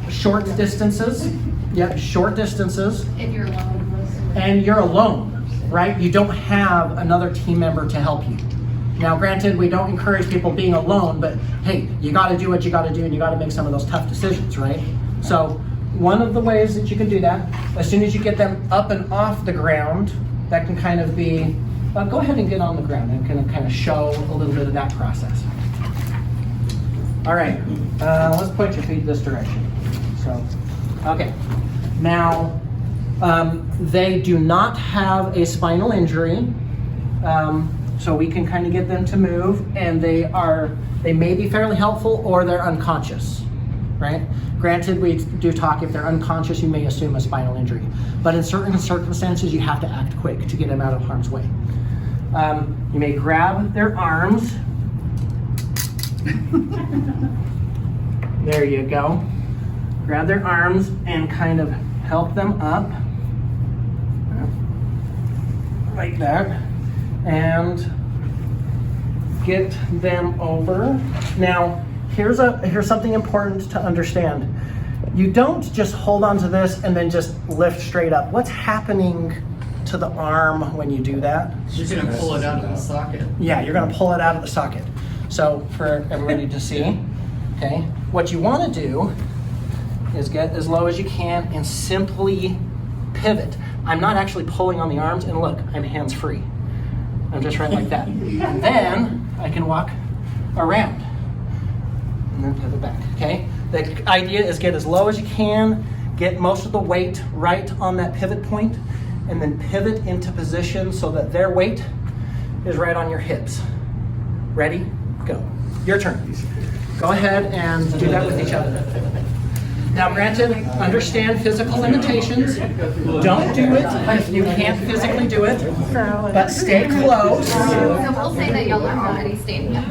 Short distances. Yep, short distances. If you're alone. And you're alone, right? You don't have another team member to help you. Now, granted, we don't encourage people being alone, but hey, you got to do what you got to do, and you got to make some of those tough decisions, right? So one of the ways that you can do that, as soon as you get them up and off the ground, that can kind of be, go ahead and get on the ground and kind of show a little bit of that process. All right, let's point your feet this direction. So, okay. Now, they do not have a spinal injury, so we can kind of get them to move, and they may be fairly helpful or they're unconscious, right? Granted, we do talk if they're unconscious, you may assume a spinal injury, but in certain circumstances, you have to act quick to get them out of harm's way. You may grab their arms. There you go. Grab their arms and kind of help them up like that and get them over. Now, here's something important to understand. You don't just hold on to this and then just lift straight up. What's happening to the arm when you do that? You're going to pull it out of the socket. Yeah, you're going to pull it out of the socket. So for everybody to see, okay, what you want to do is get as low as you can and simply pivot. I'm not actually pulling on the arms, and look, I'm hands-free. I'm just right like that. And then I can walk around and then pivot back, okay? The idea is get as low as you can, get most of the weight right on that pivot point, and then pivot into position so that their weight is right on your hips. Ready? Go. Your turn. Go ahead and do that with each other. Now granted, understand physical limitations. Don't do it if you can't physically do it, but stay close. So we'll say that y'all are already standing up.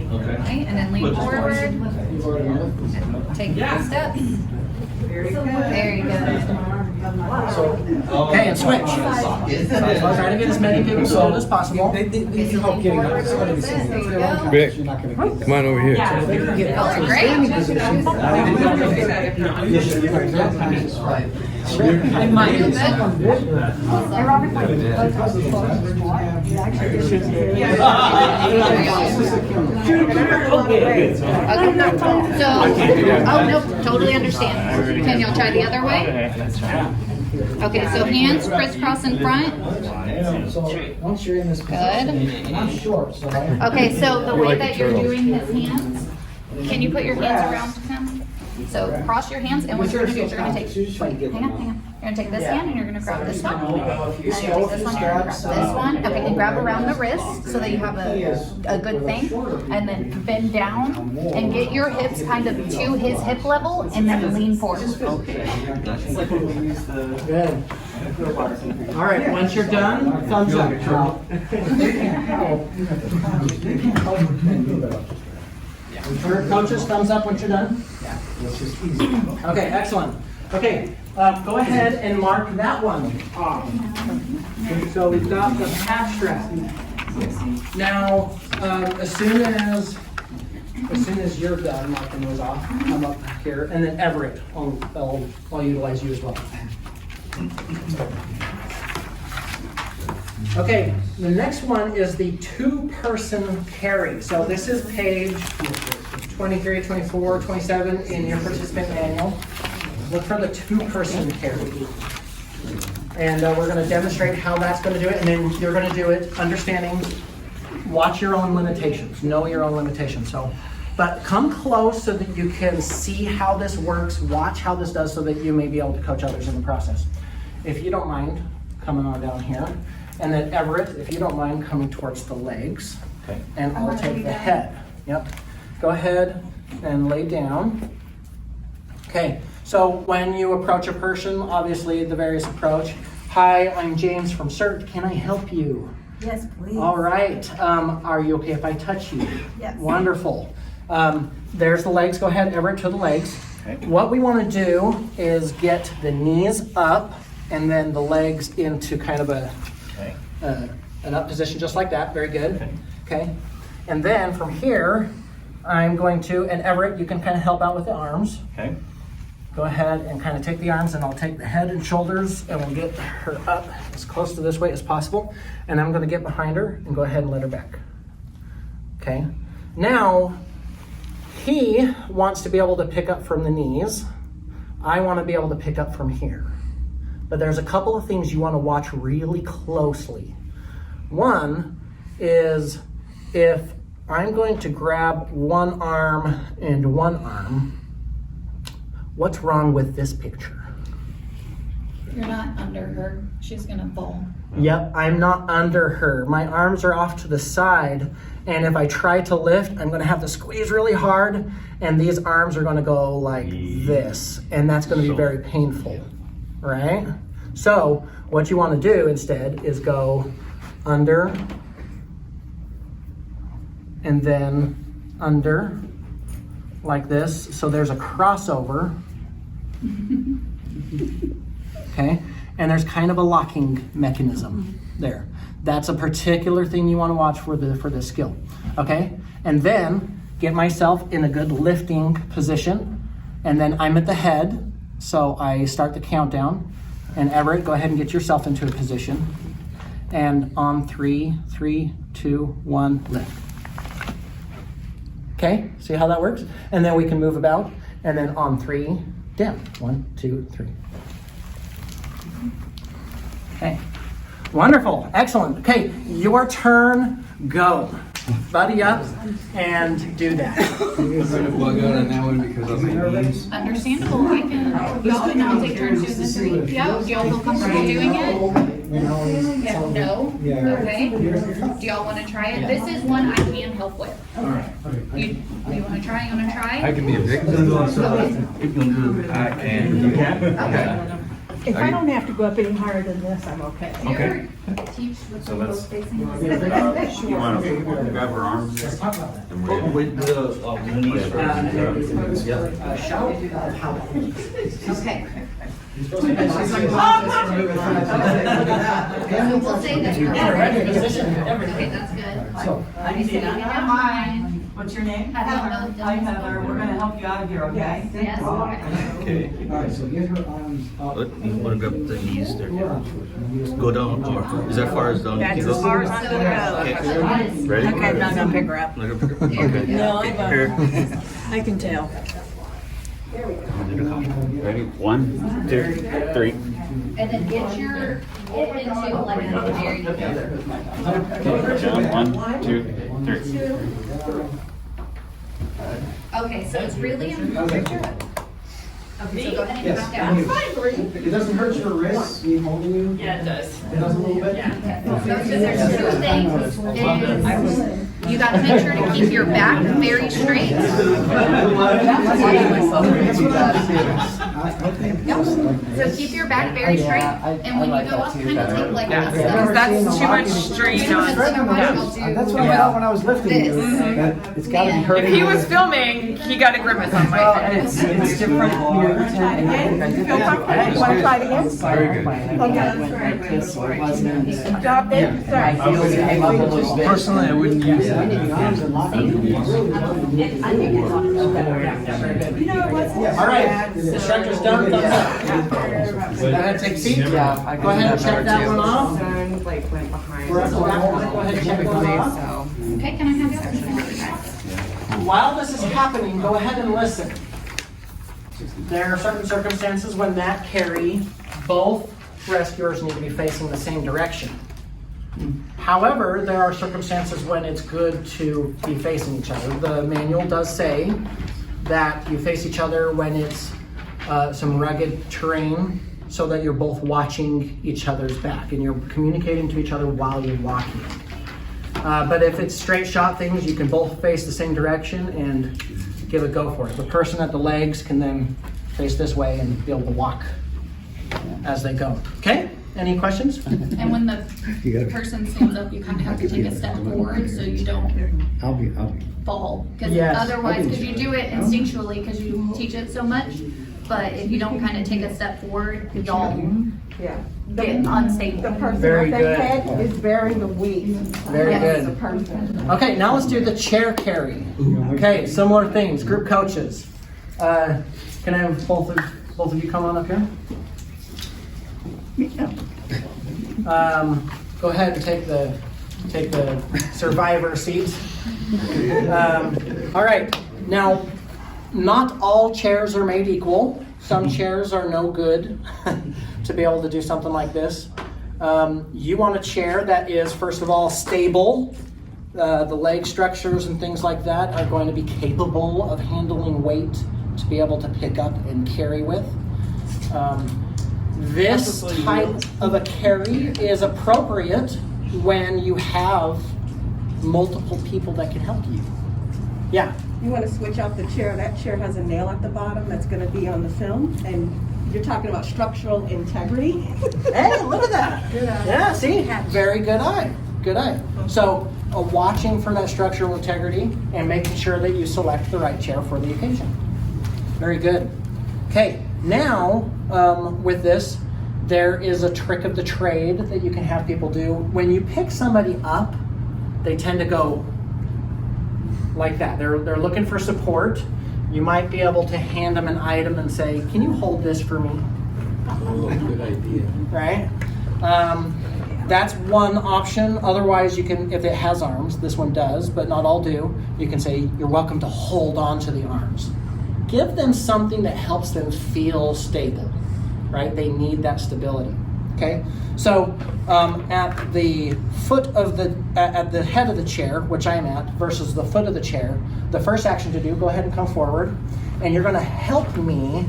Okay, and then lean forward. Take 3 steps. There you go. Okay, and switch. Try to get as many people sold as possible. There you go. Vic, come on over here. Oh, no, totally understand. Can y'all try the other way? Okay, so hands crisscross in front. Good. Okay, so the way that you're doing his hands, can you put your hands around him? So cross your hands, and what you're going to do is you're going to take, wait, hang on. You're going to take this hand, and you're going to grab this one. And you're going to take this one, you're going to grab this one. Okay, and grab around the wrist so that you have a good thing. And then bend down and get your hips kind of to his hip level, and then lean forward. Good. All right, once you're done, thumbs up. Coaches, thumbs up once you're done. Okay, excellent. Okay, go ahead and mark that one off. So we've got the calf strap. Now, as soon as you're done marking those off, come up here, and then Everett, I'll utilize you as well. Okay, the next one is the 2-person carry. So this is page 23, 24, 27 in your participant manual. Look for the 2-person carry. And we're going to demonstrate how that's going to do it, and then you're going to do it understanding, watch your own limitations, know your own limitations. So, but come close so that you can see how this works, watch how this does so that you may be able to coach others in the process. If you don't mind coming on down here. And then Everett, if you don't mind coming towards the legs. Okay. And I'll take the head. Yep. Go ahead and lay down. Okay, so when you approach a person, obviously the various approach. Hi, I'm James from CERT. Can I help you? Yes, please. All right. Are you okay if I touch you? Yes. Wonderful. There's the legs. Go ahead, Everett, to the legs. Okay. What we want to do is get the knees up and then the legs into kind of an up position just like that. Very good. Okay. And then from here, I'm going to, and Everett, you can kind of help out with the arms. Okay. Go ahead and kind of take the arms, and I'll take the head and shoulders, and we'll get her up as close to this way as possible. And I'm going to get behind her and go ahead and let her back. Okay. Now, he wants to be able to pick up from the knees. I want to be able to pick up from here. But there's a couple of things you want to watch really closely. One is if I'm going to grab one arm and one arm, what's wrong with this picture? You're not under her. She's gonna fall. Yep, I'm not under her. My arms are off to the side, and if I try to lift, I'm gonna have to squeeze really hard, and these arms are gonna go like this, and that's gonna be very painful, right? So what you wanna do instead is go under, and then under, like this, so there's a crossover. Okay, and there's kind of a locking mechanism there. That's a particular thing you want to watch for this skill. Okay, and then get myself in a good lifting position, and then I'm at the head, so I start the countdown. And Everett, go ahead and get yourself into a position. And on 3, 3, 2, 1, lift. Okay, see how that works? And then we can move about, and then on 3, down. 1, 2, 3. Okay, wonderful, excellent. Okay, your turn, go. Buddy up and do that. I'm gonna bug out on that one because of my knees. Understandable. I can go and I'll take turns doing this. Yep, y'all feel comfortable doing it? we know it's. No? Yeah. Okay. Do y'all want to try it? This is one I can help with. You want to try? You want to try? I can be a victim. If I don't have to go up any higher than this, I'm okay. Okay. Teach with the both facing. You want to grab her arms? Let's talk about that. With the knees first. Okay. We'll say that you're ready position. Okay, that's good. What's your name? Heather. Hi Heather, we're gonna help you out of here, okay? Yes. Okay. Alright, so get her arms up. You want to grab the knees there. Go down. Or is that far as down? That's you can as go? far as I'm gonna go. Okay. Ready? Okay, I'm not gonna pick her up. Not gonna pick her up? Okay. No, I Here. won't. I can tell. Ready? 1, 2, 3. And then get into like a very Down, 1, 2, 3. Okay, so it's really important. Okay, so go ahead and Yes. come down. It doesn't hurt your wrists, me holding you? Yeah, it does. It does a little bit? So there's two things, is you gotta make sure to keep your back very straight. Yep. So keep your back very straight, and when you go up, kind of take like this. Because that's too much strain on. That's what I thought when I was lifting you. That it's gotta be hurting. If he was filming, he got a grimace on my face. It's different. You feel comfortable? You wanna try it again? Very good. Okay. Job there? Sorry. Personally, I wouldn't use it. The arms and lock them. All right, instructor's done, thumbs up. Go ahead, take a seat. Go ahead and check that one off. Like went behind. We're at the back one. Go ahead and check one off. Okay, can I have your While this is happening, go ahead and listen. There are certain circumstances when that carry, both rescuers need to be facing the same direction. However, there are circumstances when it's good to be facing each other. The manual does say that you face each other when it's some rugged terrain, so that you're both watching each other's back and you're communicating to each other while you're walking. But if it's straight shot things, you can both face the same direction and give a go for it. The person at the legs can then face this way and be able to walk as they go. Okay? Any questions? And when the person stands up, you kind of have to take a step forward so you don't fall. Because otherwise, because you do it instinctually because you teach it so much, but if you don't kind of take a step forward, y'all get unstable. The person Very with the good. head is bearing the weight. Very Yes. good. Okay, now let's do the chair carry. Okay, similar things, group coaches. Can I have both of you come on up here? Go ahead and take the survivor seat. All right, now not all chairs are made equal. Some chairs are no good to be able to do something like this. You want a chair that is, first of all, stable. The leg structures and things like that are going to be capable of handling weight to be able to pick up and carry with. This type of a carry is appropriate when you have multiple people that can help you. Yeah. You want to switch out the chair. That chair has a nail at the bottom that's going to be on the film, and you're talking about structural integrity. Hey, look at that. Yeah, see? Very good eye. Good eye. So, watching for that structural integrity and making sure that you select the right chair for the occasion. Very good. Okay, now with this, there is a trick of the trade that you can have people do. When you pick somebody up, they tend to go like that. They're looking for support. You might be able to hand them an item and say, "Can you hold this for me?" Oh, good idea. Right? That's one option. Otherwise, you can, if it has arms, this one does, but not all do, you can say, "You're welcome to hold on to the arms." Give them something that helps them feel stable, right? They need that stability, okay? So at the foot of at the head of the chair, which I'm at, versus the foot of the chair, the first action to do, go ahead and come forward, and you're gonna help me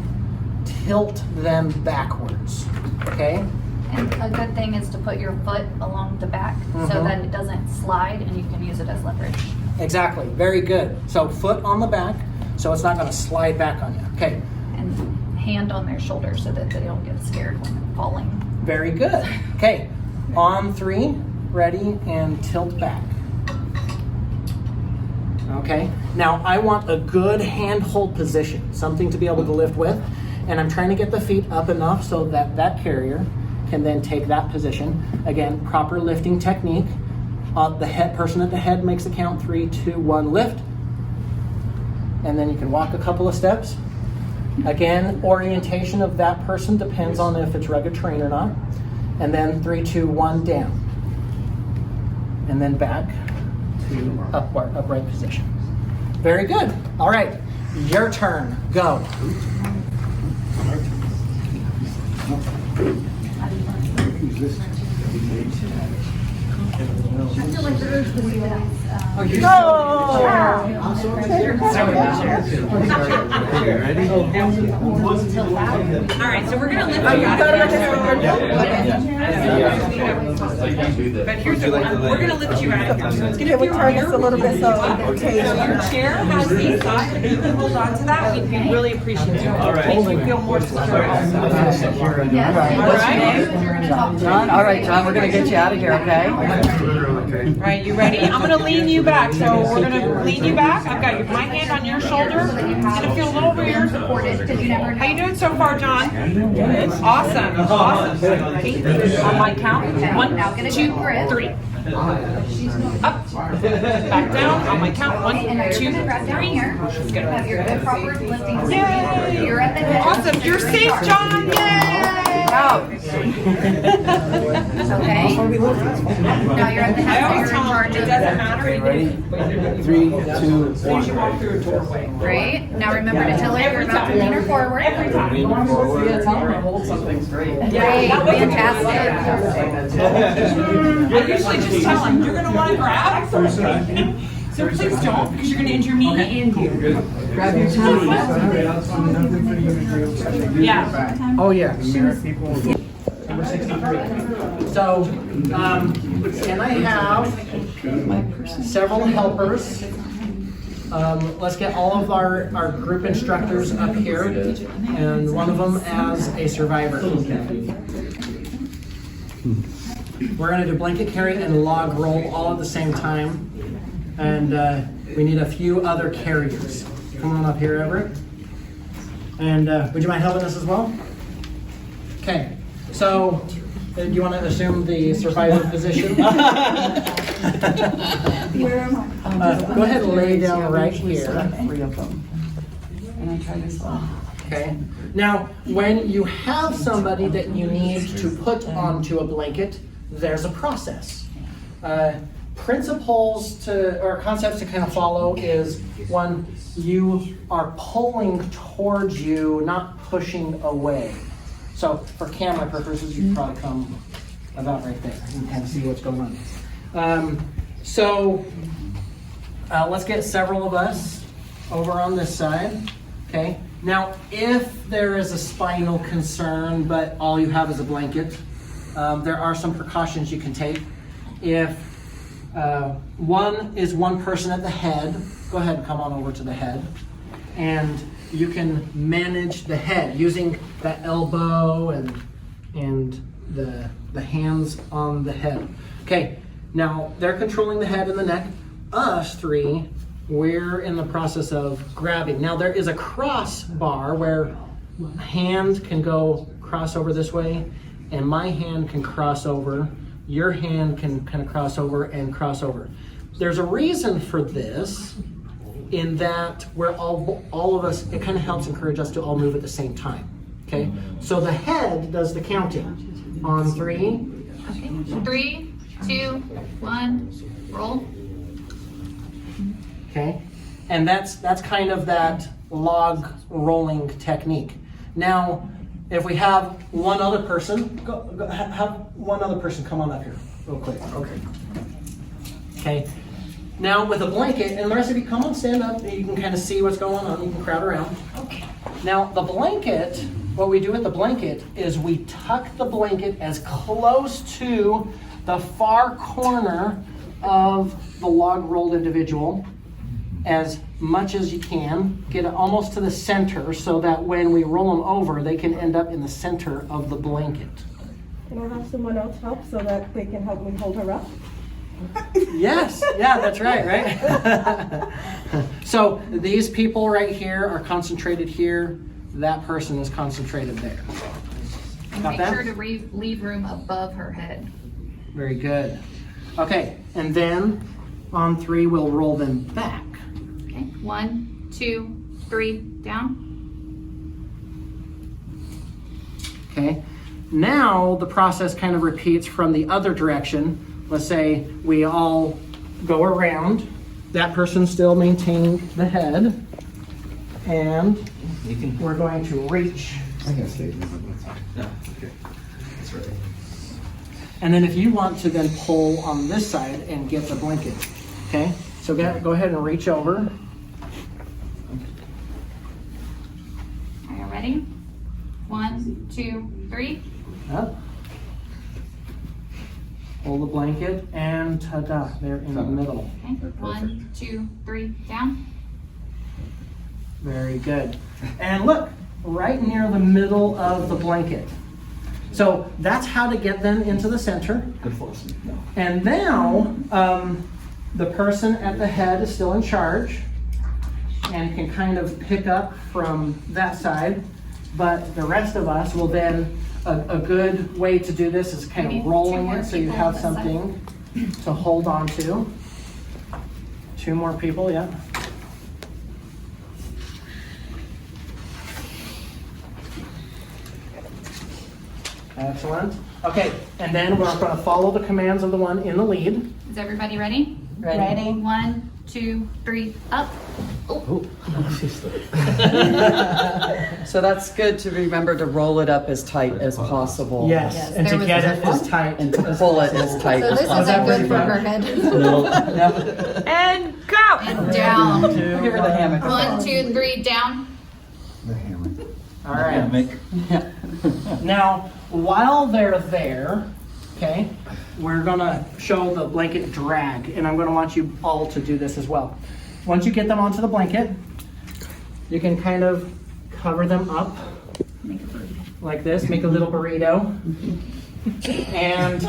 tilt them backwards, okay? And a good thing is to put your foot along the back so that it doesn't slide and you can use it as leverage. Exactly, very good. So foot on the back, so it's not gonna slide back on you, okay? And hand on their shoulder so that they don't get scared when they're falling. Very good. Okay, on 3, ready, and tilt back. Okay, now I want a good handhold position, something to be able to lift with, and I'm trying to get the feet up enough so that that carrier can then take that position. Again, proper lifting technique. The person at the head makes the count, 3, 2, 1, lift. And then you can walk a couple of steps. Again, orientation of that person depends on if it's rugged terrain or not. And then 3, 2, 1, down. And then back to upright position. Very good. All right, your turn. Go. Ready? All right, so we're gonna lift you out of here. But here's the one. We're gonna lift you out of here. So it's gonna be turn this a little bit so your chair has these sides. If you can hold on to that, we'd be really appreciative. All right. Makes you feel more secure also. All right, John, we're gonna get you out of here, okay? Right, you ready? I'm gonna lean you back. So we're gonna lean you back. I've got my hand on your shoulder. It's gonna feel a little weird. How you doing so far, John? Good. Awesome. Awesome. On my count. 1, 2, 3. Up. Back down. On my count. 1, 2, 3. Good. Have your good proper lifting. Yay! You're at the head. Awesome. You're safe, John. Yay! Out. Okay. Now you're at the head. I always tell them it doesn't matter. Ready? 3, 2, 1. You walk through a doorway. Great. Now remember to tilt your mouth and lean her forward. Every time. Yeah, tell her to hold something straight. Great. Fantastic. I usually just tell them, you're going to want to grab. So please don't, because you're going to injure me and you. Grab your tummy. Yeah. Oh, yeah. So, can I have several helpers? Let's get all of our group instructors up here, and one of them as a survivor. We're going to do blanket carry and log roll all at the same time, and we need a few other carriers. Come on up here, Everett. And would you mind helping us as well? Okay, so do you want to assume the survivor position? Where am I? Go ahead and lay down right here. 3 of them. And I try this one. Okay. Now, when you have somebody that you need to put onto a blanket, there's a process. Principles or concepts to kind of follow is, one, you are pulling towards you, not pushing away. So for camera purposes, you probably come about right there. You can kind of see what's going on. Let's get several of us over on this side. Okay. Now, if there is a spinal concern, but all you have is a blanket, there are some precautions you can take. If one person at the head, go ahead and come on over to the head, and you can manage the head using the elbow and the hands on the head. Okay, now they're controlling the head and the neck. Us 3, we're in the process of grabbing. Now there is a crossbar where hand can go cross over this way, and my hand can cross over. Your hand can kind of cross over and cross over. There's a reason for this, in that we're all of us, it kind of helps encourage us to all move at the same time. Okay, so the head does the counting. On 3. 3, 2, 1, roll. Okay, and that's kind of that log rolling technique. Now, if we have one other person, have one other person come on up here real quick. Okay. Okay. Now with a blanket, and the rest of you come on, stand up, and you can kind of see what's going on. You can crowd around. Okay. Now the blanket what we do with the blanket is we tuck the blanket as close to the far corner of the log rolled individual as much as you can. Get it almost to the center so that when we roll them over, they can end up in the center of the blanket. Can I have someone else help so that they can help me hold her up? Yes, yeah, that's right? So these people right here are concentrated here. That person is concentrated there. And Got make that? sure to leave room above her head. Very good. Okay, and then on 3, we'll roll them back. Okay, 1, 2, 3, down. Okay, now the process kind of repeats from the other direction. Let's say we all go around. That person's still maintaining the head. And we're going to reach. I can stay there. Yeah, okay. That's right. And then if you want to then pull on this side and get the blanket. Okay, so go ahead and reach over. Are you ready? 1, 2, 3. Up. Hold the blanket and ta-da, they're in the middle. Okay, 1, 2, 3, down. Very good. And look, right near the middle of the blanket. So that's how to get them into the center. Good force. No. And now, the person at the head is still in charge and can kind of pick up from that side. But the rest of us will then, a good way to do this is kind of rolling it so you have something to hold on to. 2 more people, yeah. Excellent. Okay, and then we're going to follow the commands of the one in the lead. Is everybody ready? Ready. 1, 2, 3, up. Oh. So that's good to remember to roll it up as tight as possible. Yes, and to get it as tight and to pull it as tight So as this possible. isn't good for her head. And go. And down. Give her the hammock. 1, 2, 3, down. The hammer. All right. Now, while they're there, okay, we're gonna show the blanket drag, and I'm gonna want you all to do this as well. Once you get them onto the blanket, you can kind of cover them up like this, make a little burrito. And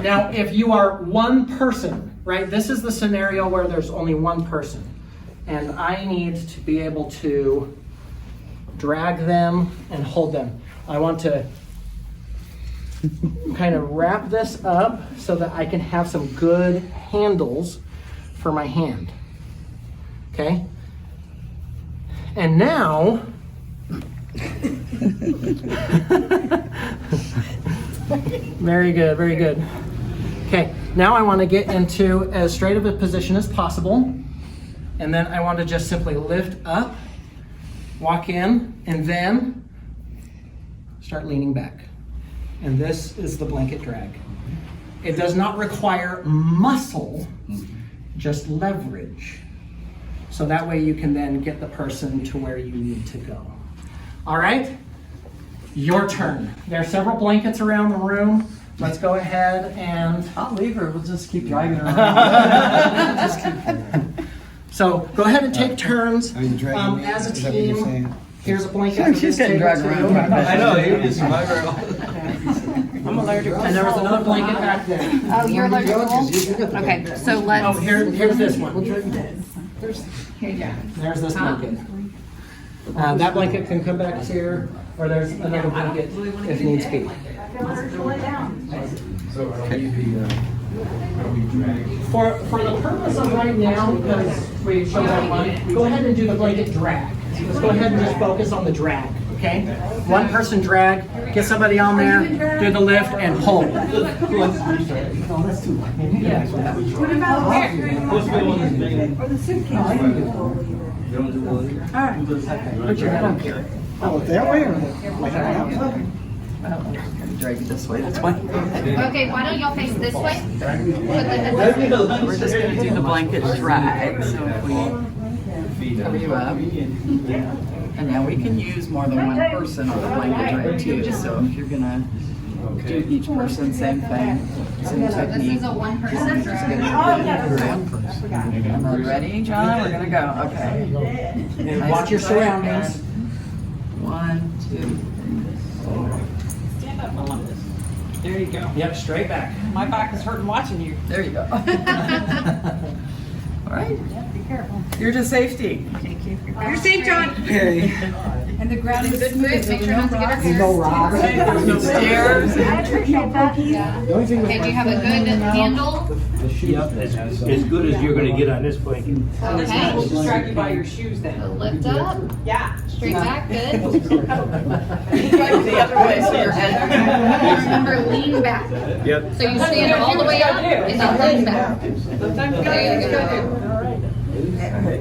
now if you are one person, right, this is the scenario where there's only one person, and I need to be able to drag them and hold them. I want to kind of wrap this up so that I can have some good handles for my hand. Okay? And now, very good, very good. Okay, now I want to get into as straight of a position as possible. And then I want to just simply lift up, walk in, and then start leaning back. And this is the blanket drag. It does not require muscle, just leverage. So that way you can then get the person to where you need to go. All right, your turn. There are several blankets around the room. Let's go ahead and... I'll leave her, we'll just keep dragging her around. So go ahead and take turns Are you dragging me? as a Is that what you're team. saying? Here's a blanket. for She's this getting table, dragged too. around. I know, he was my girl. I'm allergic. And there was another blanket back there. Oh, you're allergic to wolves? Okay, so let's. Oh, here's this one. Here you go. There's this blanket. That blanket can come back here, or there's another blanket if needs be. So are we dragging? For the purpose of right now, because we showed that one, go ahead and do the blanket drag. Let's go ahead and just focus on the drag, okay? One person drag, get somebody on there, do the lift, and pull. What about here? Or the suitcase? All right. Put your head up here. Oh, that way or like that? Drag it this way, that's fine. Okay, why don't y'all face this way? Put the head this way. We're just gonna do the blanket drag, so if we cover you up. And now we can use more than one person on the blanket drive too. So if you're gonna do each person, same thing, same technique. This is a one-person Just drive. Are you ready, John? We're gonna go. Okay. And watch your surroundings. 1, 2, 3. Stand up, Mom. There you go. Yep, straight back. My back is hurting watching you. There you go. All right. Be careful. You're to safety. You're safe, John. Okay. And the ground is Good move. Make sure not to get There's no rocks. There's no stairs. I appreciate that. Yeah. The only thing with Okay, my do you have a foot good now, handle? the shoes Yep, as good as you're gonna get on this blanket. Okay. We'll distract you by your shoes then. Lift up. Yeah. Straight back. Good. The other way, so your head. Remember, lean back. Yep. So you stand all the way up and then lean back. There you go.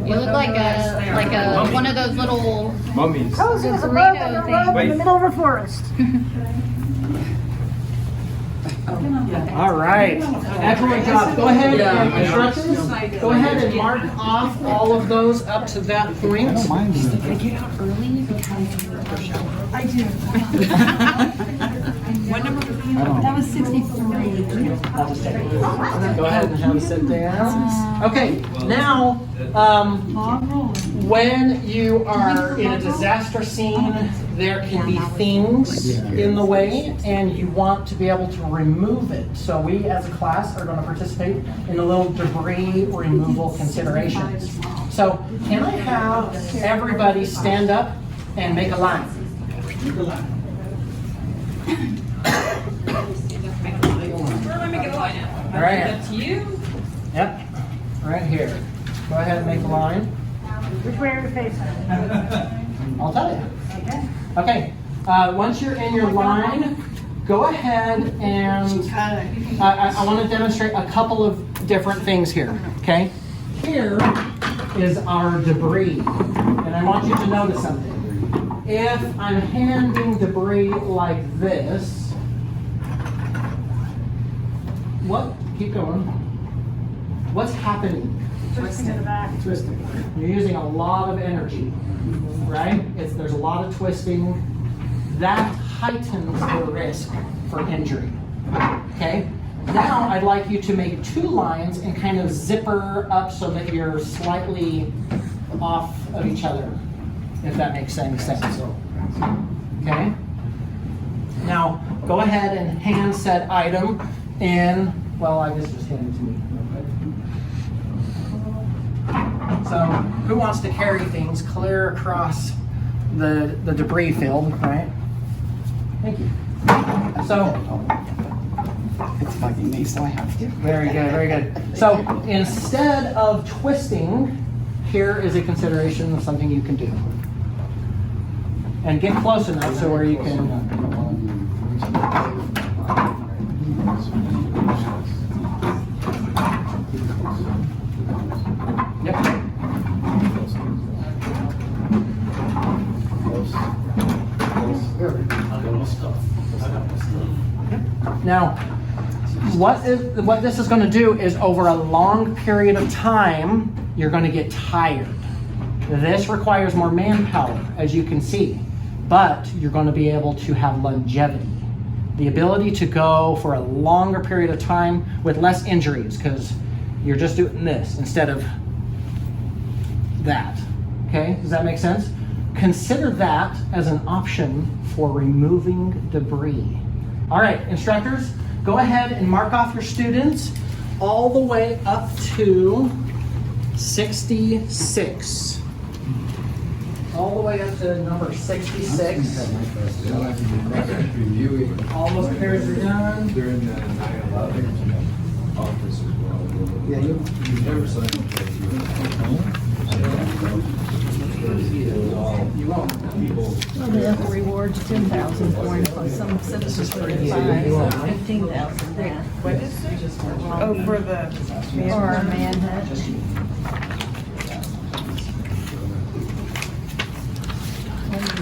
You look like a one of those little Mummies. Cozy as a bug burrito on a thing. rug in the middle of a forest. All right. Excellent job. Go ahead and instructions. Go ahead and mark off all of those up to that point. Get out early because I do. What number? That was 63. I'll just take it. Go ahead and have a sit down. Okay, now, when you are in a disaster scene, there can be things in the way and you want to be able to remove it. So we as a class are going to participate in a little debris removal considerations. So can I have everybody stand up and make a line? All right. That's you? Yep, right here. Go ahead and make a line. Which way are you facing? I'll tell you. Okay. Okay, once you're in your line, go ahead and I want to demonstrate a couple of different things here, okay? Here is our debris, and I want you to notice something. If I'm handing debris like this, keep going. What's happening? Twisting in the back. Twisting. You're using a lot of energy, right? There's a lot of twisting. That heightens the risk for injury, okay? Now I'd like you to make 2 lines and kind of zipper up so that you're slightly off of each other, if that makes any sense. Okay? Now, go ahead and hand said item in, well, I guess just hand it to me. So, who wants to carry things clear across the debris field, right? Thank you. So, It's bugging me, so I have to. very good, very good. So, instead of twisting, here is a consideration of something you can do. And get close enough so where you can. Yep. Now, what this is going to do is over a long period of time, you're going to get tired. This requires more manpower, as you can see, but you're going to be able to have longevity. The ability to go for a longer period of time with less injuries, because you're just doing this instead of that. Okay, does that make sense? Consider that as an option for removing debris. All right, instructors, go ahead and mark off your students all the way up to 66. All the way up to number 66. All those pairs are done. During the 9/11 office as well. Yeah, you never signed it. You won't. Well, the reward's 10,000 for him, plus some citizens 35, so 15,000 there. What is it? Oh, for the Or a manhunt.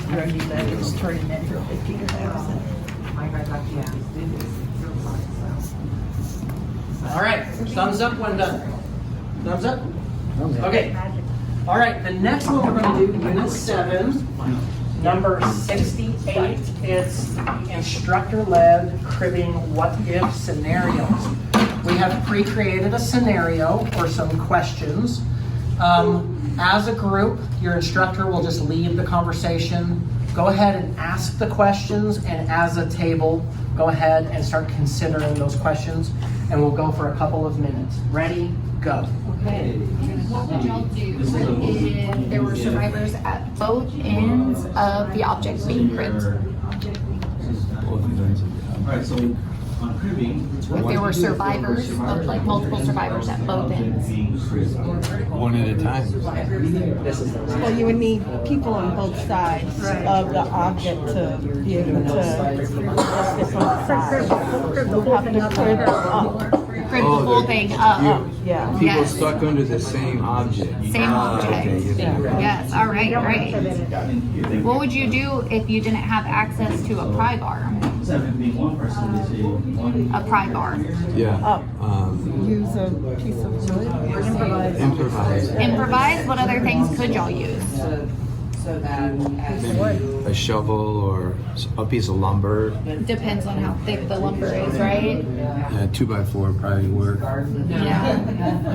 Drug dealer is turning in for 15,000. All right, thumbs up when done. Thumbs up? Okay. All right, the next one we're going to do, Unit 7, number 68. It's instructor-led cribbing what-if scenarios. We have pre-created a scenario or some questions. As a group, your instructor will just lead the conversation. Go ahead and ask the questions, and as a table, go ahead and start considering those questions, and we'll go for a couple of minutes. Ready? Go. Okay. What would y'all do if there were survivors at both ends of the object being cribbed? Alright, so on cribbing, If there were survivors, like multiple survivors at both ends? One at a time. Well, you would need people on both sides of the object to be able to different sides. You'll have to crib up. Crib the whole thing up. Yeah. People Yes. stuck under the same object. Same object. Okay. Yes, all right, great. What would you do if you didn't have access to a pry bar? A pry bar. Yeah. Use a piece of wood. Improvise. Improvise, what other things could y'all use? A shovel or a piece of lumber. Depends on how thick the lumber is, right? Yeah, 2x4 probably work. Yeah,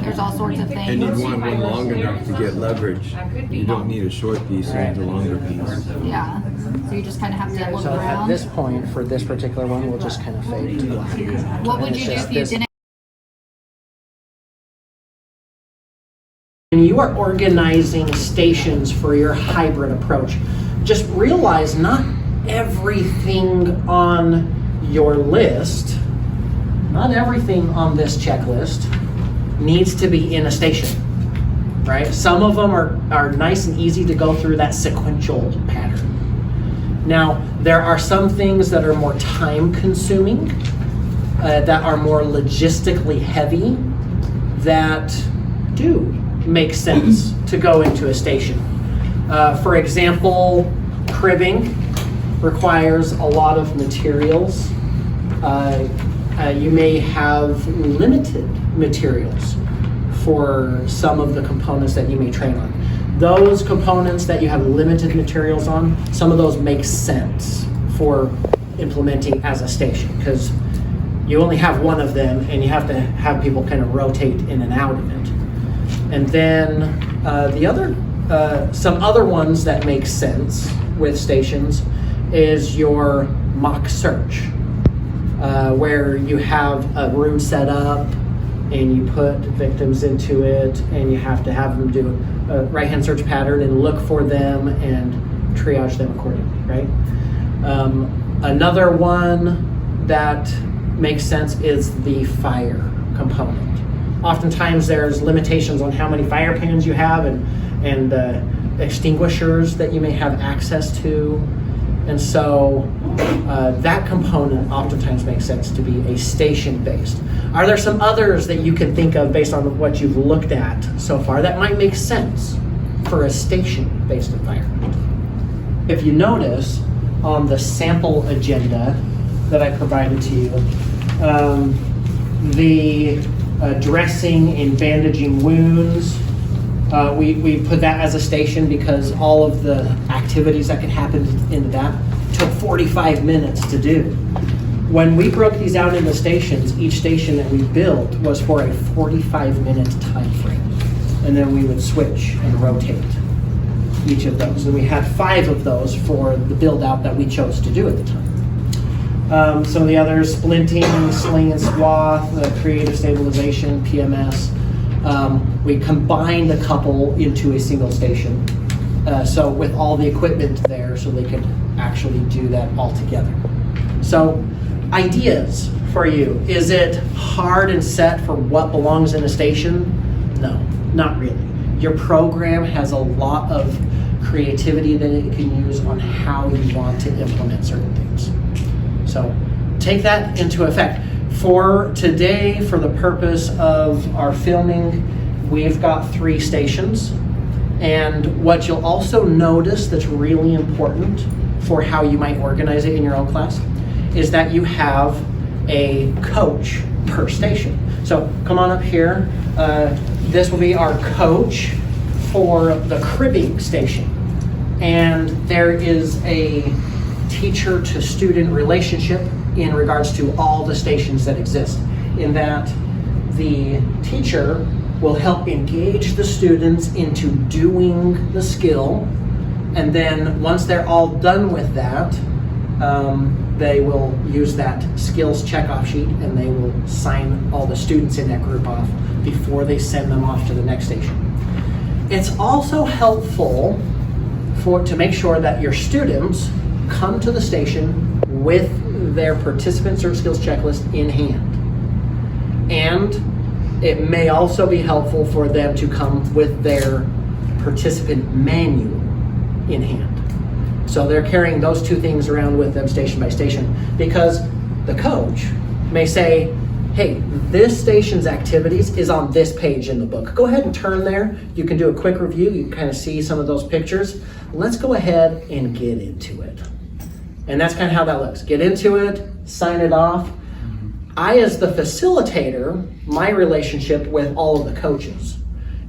there's all sorts of things. And you'd want one long enough to get leverage. You don't need a short piece, you need a longer piece. Yeah, so you just kind of have to look So at around. this point, for this particular one, we'll just kind of fade to black. What would And you it's do just if you this- didn't? When you are organizing stations for your hybrid approach, just realize not everything on your list, not everything on this checklist needs to be in a station, right? Some of them are nice and easy to go through that sequential pattern. Now, there are some things that are more time consuming, that are more logistically heavy, that do make sense to go into a station. For example, cribbing requires a lot of materials. You may have limited materials for some of the components that you may train on. Those components that you have limited materials on, some of those make sense for implementing as a station, because you only have one of them and you have to have people kind of rotate in and out of it. And then some other ones that make sense with stations is your mock search, where you have a room set up and you put victims into it and you have to have them do a right-hand search pattern and look for them and triage them accordingly, right? Another one that makes sense is the fire component. Oftentimes there's limitations on how many fire pans you have and extinguishers that you may have access to. And so that component oftentimes makes sense to be a station-based. Are there some others that you can think of based on what you've looked at so far that might make sense for a station-based environment? If you notice on the sample agenda that I provided to you, the dressing and bandaging wounds, we put that as a station because all of the activities that could happen in that took 45 minutes to do. When we broke these out into stations, each station that we built was for a 45-minute time frame. And then we would switch and rotate each of those. And we had 5 of those for the build out that we chose to do at the time. Some of the others, splinting, sling and swath, creative stabilization, PMS. We combined a couple into a single station. So with all the equipment there, so they could actually do that all together. So ideas for you. Is it hard and set for what belongs in a station? No, not really. Your program has a lot of creativity that it can use on how you want to implement certain things. So take that into effect. For today, for the purpose of our filming, we've got 3 stations. And what you'll also notice that's really important for how you might organize it in your own class is that you have a coach per station. So come on up here. This will be our coach for the cribbing station. And there is a teacher to student relationship in regards to all the stations that exist, in that the teacher will help engage the students into doing the skill, and then once they're all done with that, they will use that skills checkoff sheet and they will sign all the students in that group off before they send them off to the next station. It's also helpful to make sure that your students come to the station with their participant CERT skills checklist in hand. And it may also be helpful for them to come with their participant manual in hand. So they're carrying those two things around with them station by station, because the coach may say, hey, this station's activities is on this page in the book. Go ahead and turn there. You can do a quick review. You can kind of see some of those pictures. Let's go ahead and get into it. And that's kind of how that looks. Get into it, sign it off. I, as the facilitator, my relationship with all of the coaches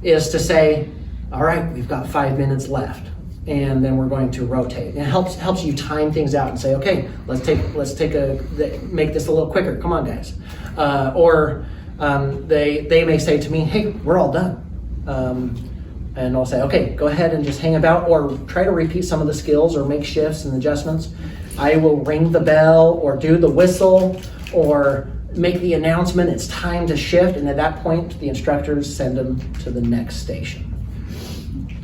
is to say, all right, we've got 5 minutes left, and then we're going to rotate. It helps you time things out and say, okay, let's make this a little quicker. Come on, guys. They may say to me, hey, we're all done. And I'll say, okay, go ahead and just hang about, or try to repeat some of the skills or make shifts and adjustments. I will ring the bell or do the whistle or make the announcement it's time to shift, and at that point the instructors send them to the next station.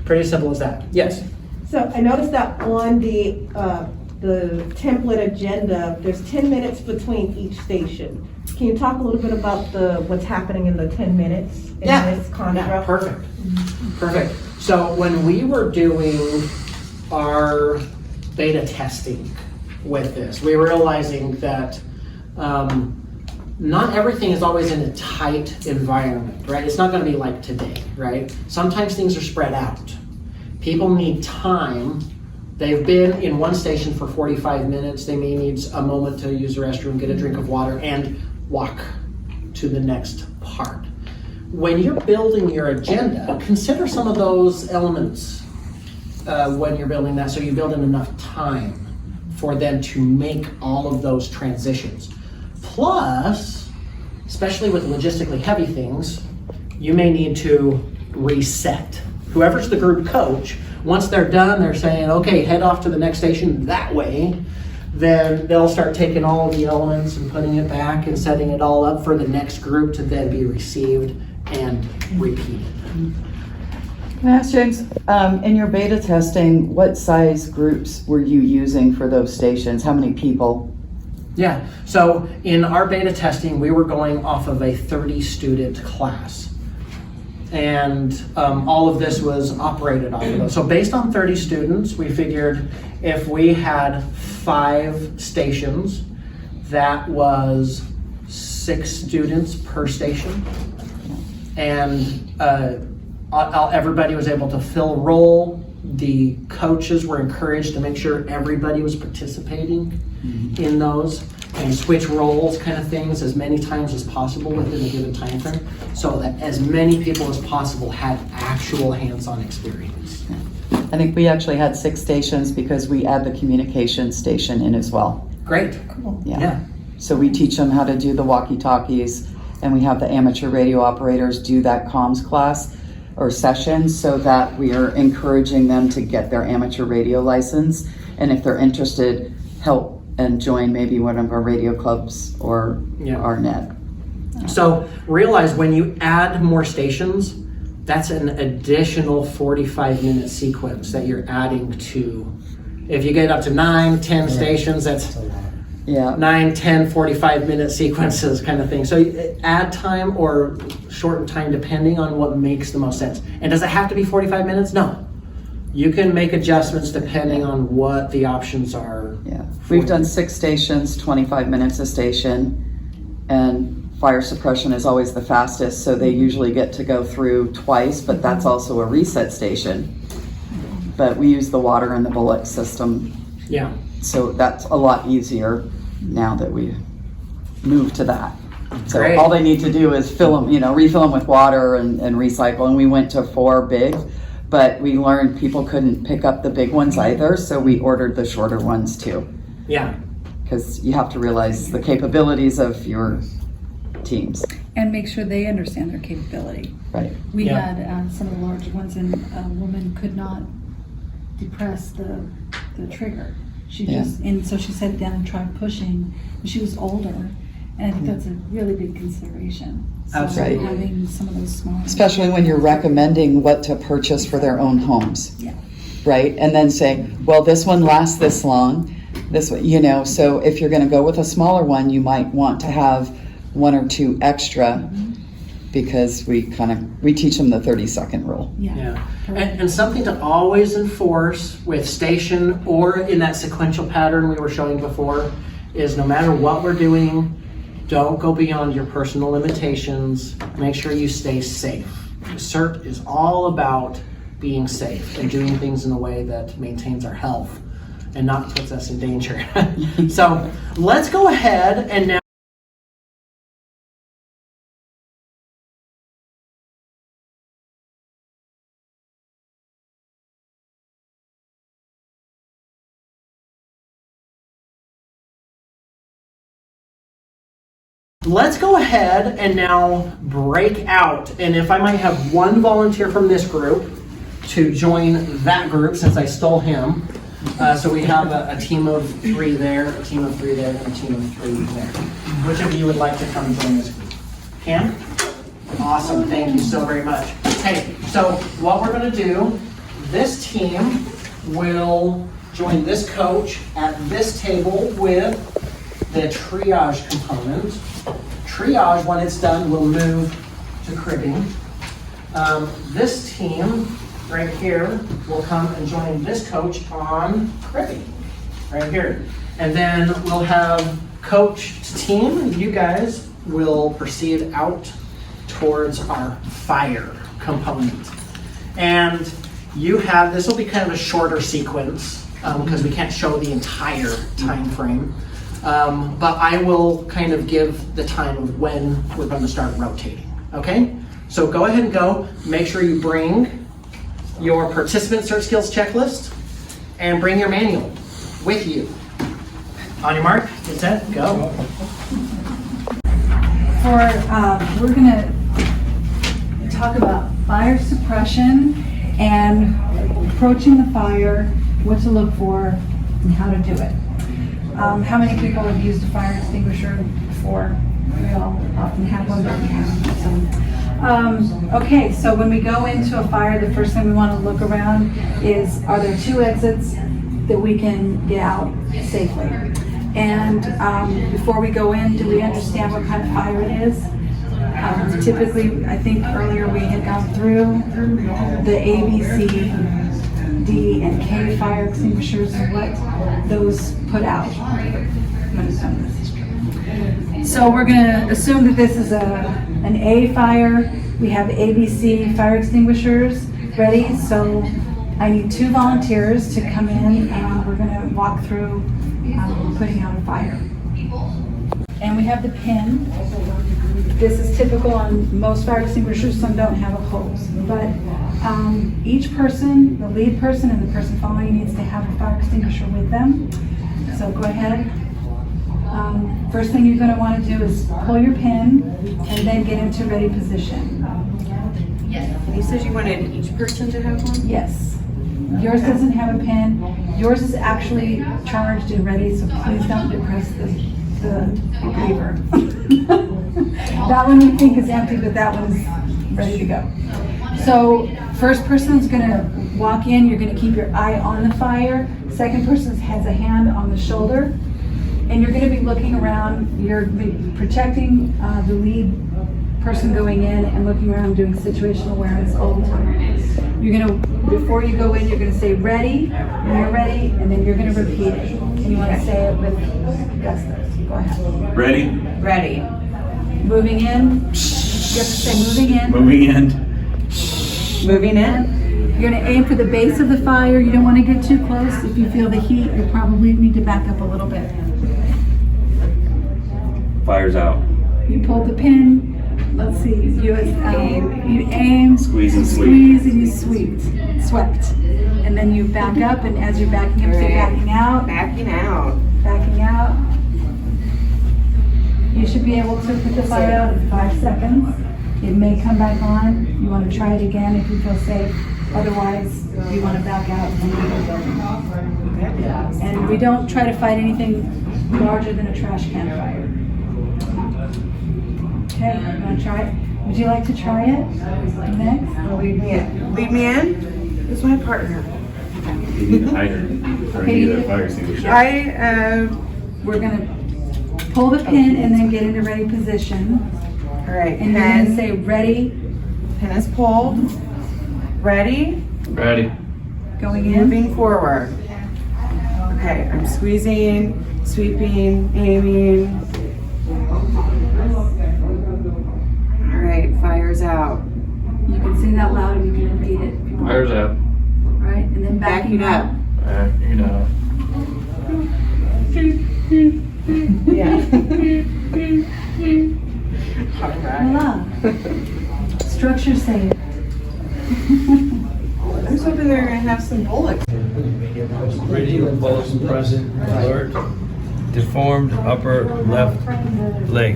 Pretty simple as that. Yes? So I noticed that on the template agenda, there's 10 minutes between each station. Can you talk a little bit about what's happening in the 10 minutes in this construct? Yeah, perfect. So when we were doing our beta testing with this, we were realizing that not everything is always in a tight environment, right? It's not going to be like today, right? Sometimes things are spread out. People need time. They've been in one station for 45 minutes. They may need a moment to use the restroom, get a drink of water, and walk to the next part. When you're building your agenda, consider some of those elements when you're building that, so you build in enough time for them to make all of those transitions. Plus, especially with logistically heavy things, you may need to reset. Whoever's the group coach, once they're done, they're saying, okay, head off to the next station that way, then they'll start taking all the elements and putting it back and setting it all up for the next group to then be received and repeated. Can I ask James, in your beta testing, what size groups were you using for those stations? How many people? Yeah, so in our beta testing, we were going off of a 30-student class. And all of this was operated off of those. So based on 30 students, we figured if we had 5 stations, that was 6 students per station. And everybody was able to fill a role. The coaches were encouraged to make sure everybody was participating in those, and switch roles kind of things as many times as possible within a given time frame, so that as many people as possible had actual hands-on experience. I think we actually had 6 stations because we add the communication station in as well. Great. Cool. Yeah. So we teach them how to do the walkie-talkies, and we have the amateur radio operators do that comms class or session, so that we are encouraging them to get their amateur radio license, and if they're interested, help and join maybe one of our radio clubs or our net. So realize when you add more stations, that's an additional 45-minute sequence that you're adding to. If you get up to 9, 10 stations, that's 9, 10, 45-minute sequences kind of thing. So add time or shorten time depending on what makes the most sense. And does it have to be 45 minutes? No. You can make adjustments depending on what the options are. Yeah, we've done 6 stations, 25 minutes a station, and fire suppression is always the fastest, so they usually get to go through twice, but that's also a reset station. But we use the water and the bullet system. Yeah. So that's a lot easier now that we moved to that. So Great. All they need to do is fill them, refill them with water and recycle. And we went to 4 big But we learned people couldn't pick up the big ones either, so we ordered the shorter ones too. Yeah. Because you have to realize the capabilities of your teams. And make sure they understand their capability. Right. We had some of the larger ones, and a woman could not depress the trigger. She just, and so she sat down and tried pushing, but she was older, and I think that's a really big consideration. So Absolutely. having some of those smaller. Especially when you're recommending what to purchase for their own homes. Yeah. Right? And then say, well, this one lasts this long, this one, you know, so if you're gonna go with a smaller one, you might want to have 1 or 2 extra, because we teach them the 30-second rule. Yeah. And something to always enforce with station or in that sequential pattern we were showing before is no matter what we're doing, don't go beyond your personal limitations. Make sure you stay safe. CERT is all about being safe and doing things in a way that maintains our health and not puts us in danger. So let's go ahead and now let's go ahead and now break out. And if I might have one volunteer from this group to join that group, since I stole him. So we have a team of 3 there, a team of 3 there, and a team of 3 there. Which of you would like to come join this group? Cam? Awesome, thank you so very much. Hey, so what we're gonna do, this team will join this coach at this table with the triage component. Triage, when it's done, will move to cribbing. This team right here will come and join this coach on cribbing, right here. And then we'll have coach to team. You guys will proceed out towards our fire component. And you have, this will be kind of a shorter sequence because we can't show the entire time frame. But I will kind of give the time of when we're going to start rotating, okay? So go ahead and go. Make sure you bring your participant CERT skills checklist and bring your manual with you. On your mark, get set, go. We're going to talk about fire suppression and approaching the fire, what to look for, and how to do it. How many people have used a fire extinguisher before? We all often have one, but we have some. Okay, so when we go into a fire, the first thing we want to look around is, are there 2 exits that we can get out safely? And before we go in, do we understand what kind of fire it is? Typically, I think earlier we had gone through the A, B, C, D, and K fire extinguishers and what those put out. So we're going to assume that this is an A fire. We have ABC fire extinguishers ready. So I need 2 volunteers to come in, and we're going to walk through putting out a fire. And we have the pin. This is typical on most fire extinguishers. Some don't have a hose, but each person, the lead person and the person following, needs to have a fire extinguisher with them. So go ahead. First thing you're going to want to do is pull your pin and then get into ready position. Yes. You said you wanted each person to have one? Yes. Yours doesn't have a pin. Yours is actually charged and ready, so please don't depress the lever. That one we think is empty, but that one's ready to go. So first person's going to walk in. You're going to keep your eye on the fire. Second person has a hand on the shoulder. And you're going to be looking around. You're protecting the lead person going in and looking around, doing situational awareness all the time. You're going to, before you go in, you're going to say ready, when you're ready, and then you're going to repeat it. And you want to say it with gusto. Go ahead. Ready? Ready. Moving in. You have to say moving in. Moving in. Moving in. You're going to aim for the base of the fire. You don't want to get too close. If you feel the heat, you probably need to back up a little bit. Fire's out. You pull the pin, let's see, you aim, Squeeze and sweep. squeeze and you swept. And then you back up, and as you're backing up, you're backing out. Backing out. Backing out. You should be able to put the fire out in 5 seconds. It may come back on. You want to try it again if you feel safe. Otherwise, you want to back out and leave the building. And we don't try to fight anything larger than a trash can fire. Okay, you want to try it? Would you like to try it next? Lead me in. Lead me in? Who's my partner? You need a hydrant or you need a fire extinguisher. We're gonna pull the pin and then get into ready position. All right, And you're gonna say ready. Pin is pulled. Ready? Ready. Going in. Moving forward. Okay, I'm squeezing, sweeping, aiming. All right, fire's out. You can say that loud and you can repeat it. If you want. Fire's up. Right, and then backing up. Backing up. Yeah. Voila. Structure safe. I was hoping they were gonna have some bullets. Radio pulse present, alert, deformed upper left leg.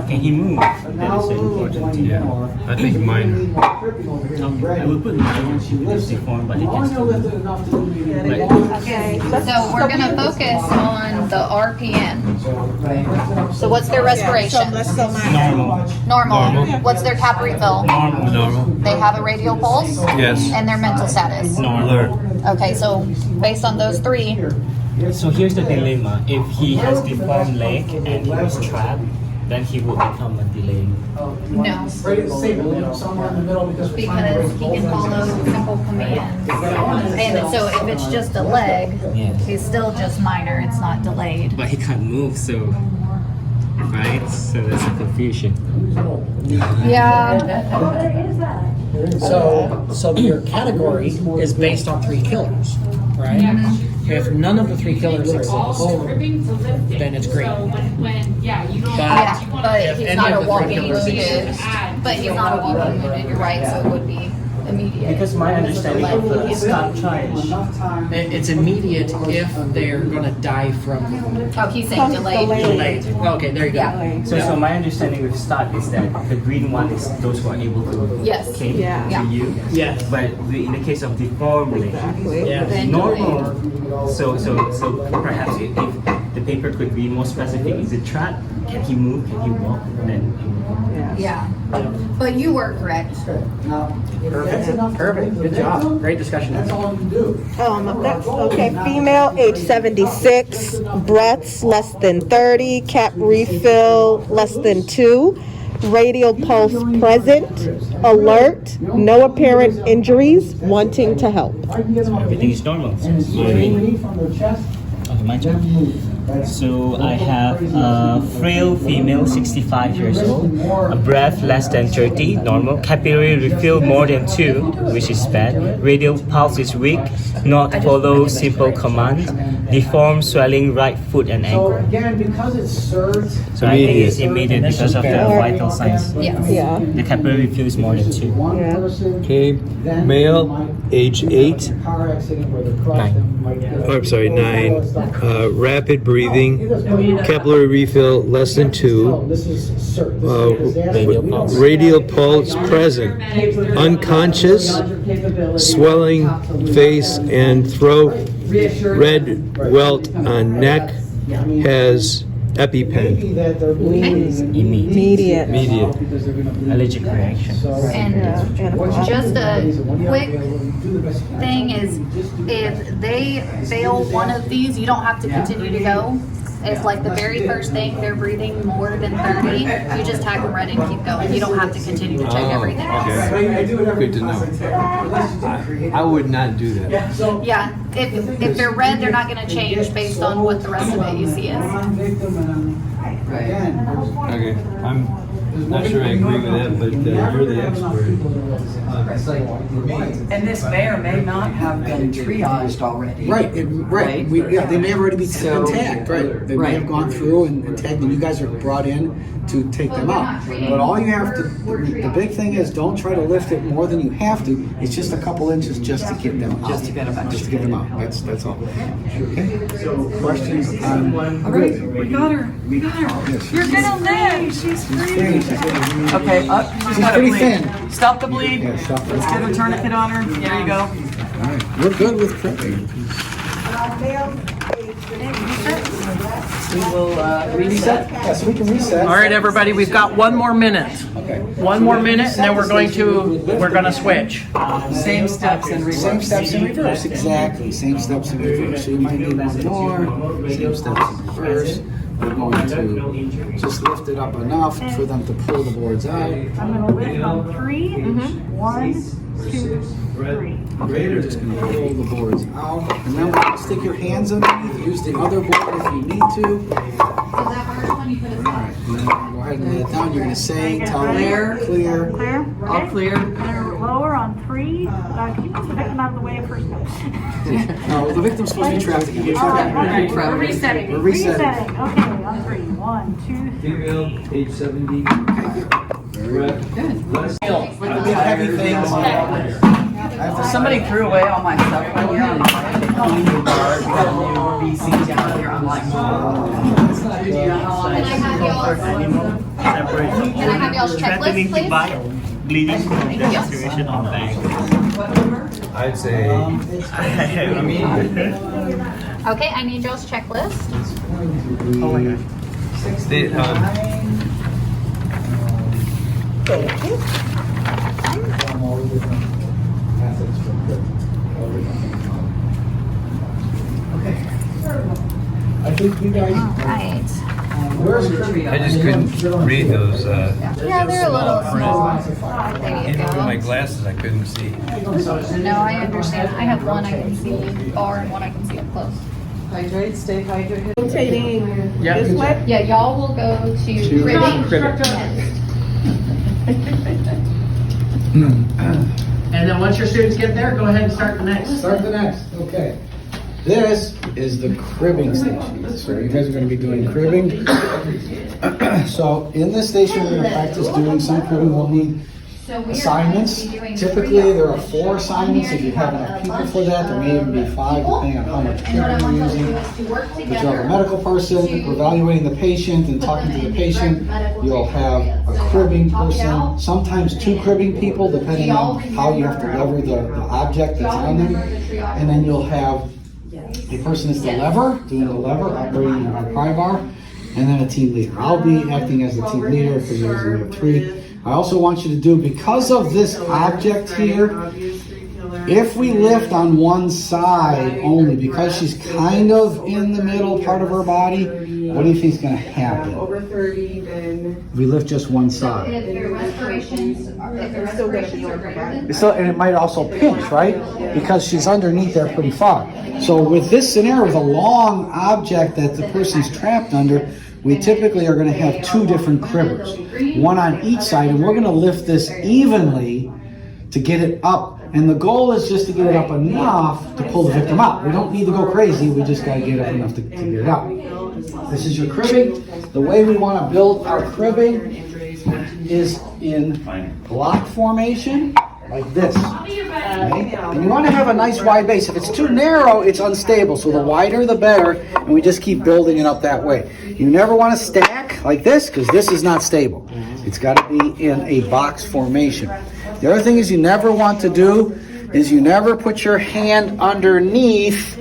Can he move? That is important. Yeah, I think minor. I will put minor. It's deformed, but it can still move. Okay, so we're gonna focus on the RPM. So what's their respiration? Normal. Normal. What's their cap refill? Normal. They have a radial pulse? Yes. And their mental status? Alert. Okay, so based on those three, So here's the dilemma. If he has deformed leg and he was trapped, then he will become a delay. no. Somewhere in the middle because Because he can follow simple commands. And so if it's just a leg, Yes. he's still just minor, it's not delayed. But he can't move, so right? So that's a confusion. Yeah. So your category is based on 3 killers, right? If none of the 3 killers exist, then it's green. Yeah, but If he's any not of a the 3 walking killers wounded. exist. But he's not a walking wounded, you're right, so it would be immediate. Because my understanding of the stop charge. It's immediate if they're gonna die from Oh, he's saying delayed. delayed. Okay, there you go. Yeah. So my understanding with start is that the green one is those who are able to Yes. came Yeah. to you. Yes. But in the case of deformed leg, Yeah. Then normal. So perhaps if the paper could be more specific, is it trapped? Can he move? Can he walk? Then Yeah. But you were correct. Perfect. Good job. Great discussion. That's okay. Female, age 76, breaths less than 30, cap refill less than 2, radial pulse present, alert, no apparent injuries, wanting to help. everything is normal. Okay, my turn. So I have a frail female, 65 years old, a breath less than 30, normal, capillary refill more than 2, which is bad, radial pulse is weak, not follow simple command, deformed swelling right foot and ankle. Again, because it's CERT. So I think it's immediate because of the vital signs. Yes. Yeah. The capillary refill is more than 2. Okay, male, age 8. 9. Rapid breathing, capillary refill less than 2. This is CERT. Radial pulse present, unconscious, swelling face and throat, red welt on neck, has EpiPen. Immediate. Allergic reaction. And just a quick thing is, if they fail one of these, you don't have to continue to go. It's like the very first thing, they're breathing more than 30, you just tag them red and keep going. You don't have to continue to check everything else. Good to know. I would not do that. Yeah, if they're red, they're not gonna change based on what the rest of it you see is. Okay, Not sure I agree with that, but you're the expert. And this may or may not have been triaged already. Right, they may already be tagged, right? They may have gone through and tagged, and you guys are brought in to take them out. But all you have to, the big thing is, don't try to lift it more than you have to. It's just a couple inches just to get them out. Just to get them out. Just to get them out. That's all. Okay. Questions? All right, we got her. We got her. Yes. You're gonna live. She's free. Okay, she's She's pretty thin. Stop the bleed. Yeah, stop the Let's get a tourniquet on her. There you go. All right. We're good with cribbing. We will reset. Yes, we can reset. All right, everybody, we've got 1 more minute. Okay. 1 more minute, and then we're going to switch. Same steps in reverse. Same steps in reverse, exactly. Same steps in reverse. So you might need one more. Same steps in reverse. We're going to just lift it up enough for them to pull the boards out. I'm going to lift on 3. 1, 2, 3. Okay, you're just going to pull the boards out. And then we're going to stick your hands underneath. Use the other board if you need to. Alright, and then go ahead and lay it down. You're going to say, tell them, clear. Clear? All clear. I'm going to lower on 3. Can you move the victim out of the way first? No, the victim's supposed to be trapped. You're We're trapped. resetting. We're resetting. Okay, on 3. 1, 2, 3. Female, age 70. Good. Big heavy things. Somebody threw away all my stuff right here on the new bar. We got a new BC down here. I'm like, do you know how long Can I have y'all's checklist, please? Bleeding from the restoration of bank. I'd say, Okay, I need y'all's checklist. Oh my gosh. I think you guys. Right. I just couldn't read those. Yeah, they're a little small. There you Even with my go. glasses, I couldn't see. No, I understand. I have one I can see far and one I can see up close. hydrate, stay hydrated. Rotating this way? Yeah, y'all will go to cribbing next. And then once your students get there, go ahead and start the next. Start the next, okay. This is the cribbing station. So you guys are going to be doing cribbing. So in this station, we're going to practice doing some cribbing. We'll need assignments. Typically, there are 4 assignments. If you have enough people for that, there may even be 5, depending on how much cribbing you're using. But you'll have a medical person evaluating the patient and talking to the patient. You'll have a cribbing person, sometimes 2 cribbing people, depending on how you have to lever the object that's on them. And then you'll have a person is the lever, doing the lever, operating our pry bar, and then a team leader. I'll be acting as the team leader because there's only 3. I also want you to do, because of this object here, if we lift on one side only, because she's kind of in the middle part of her body, what do you think is going to happen? Over 30, then. We lift just one side. If your respirations are, if the Still gonna be respirations are greater than So, and it might also pinch, right? Because she's underneath there pretty far. So with this scenario, with a long object that the person's trapped under, we typically are going to have 2 different cribbers, one on each side, and we're going to lift this evenly to get it up. And the goal is just to get it up enough to pull the victim out. We don't need to go crazy, we just got to get up enough to get it out. This is your cribbing. The way we want to build our cribbing is in block formation, like this. Okay? And you want to have a nice wide base. If it's too narrow, it's unstable. So the wider the better, and we just keep building it up that way. You never want to stack like this, because this is not stable. It's got to be in a box formation. The other thing is you never want to do is you never put your hand underneath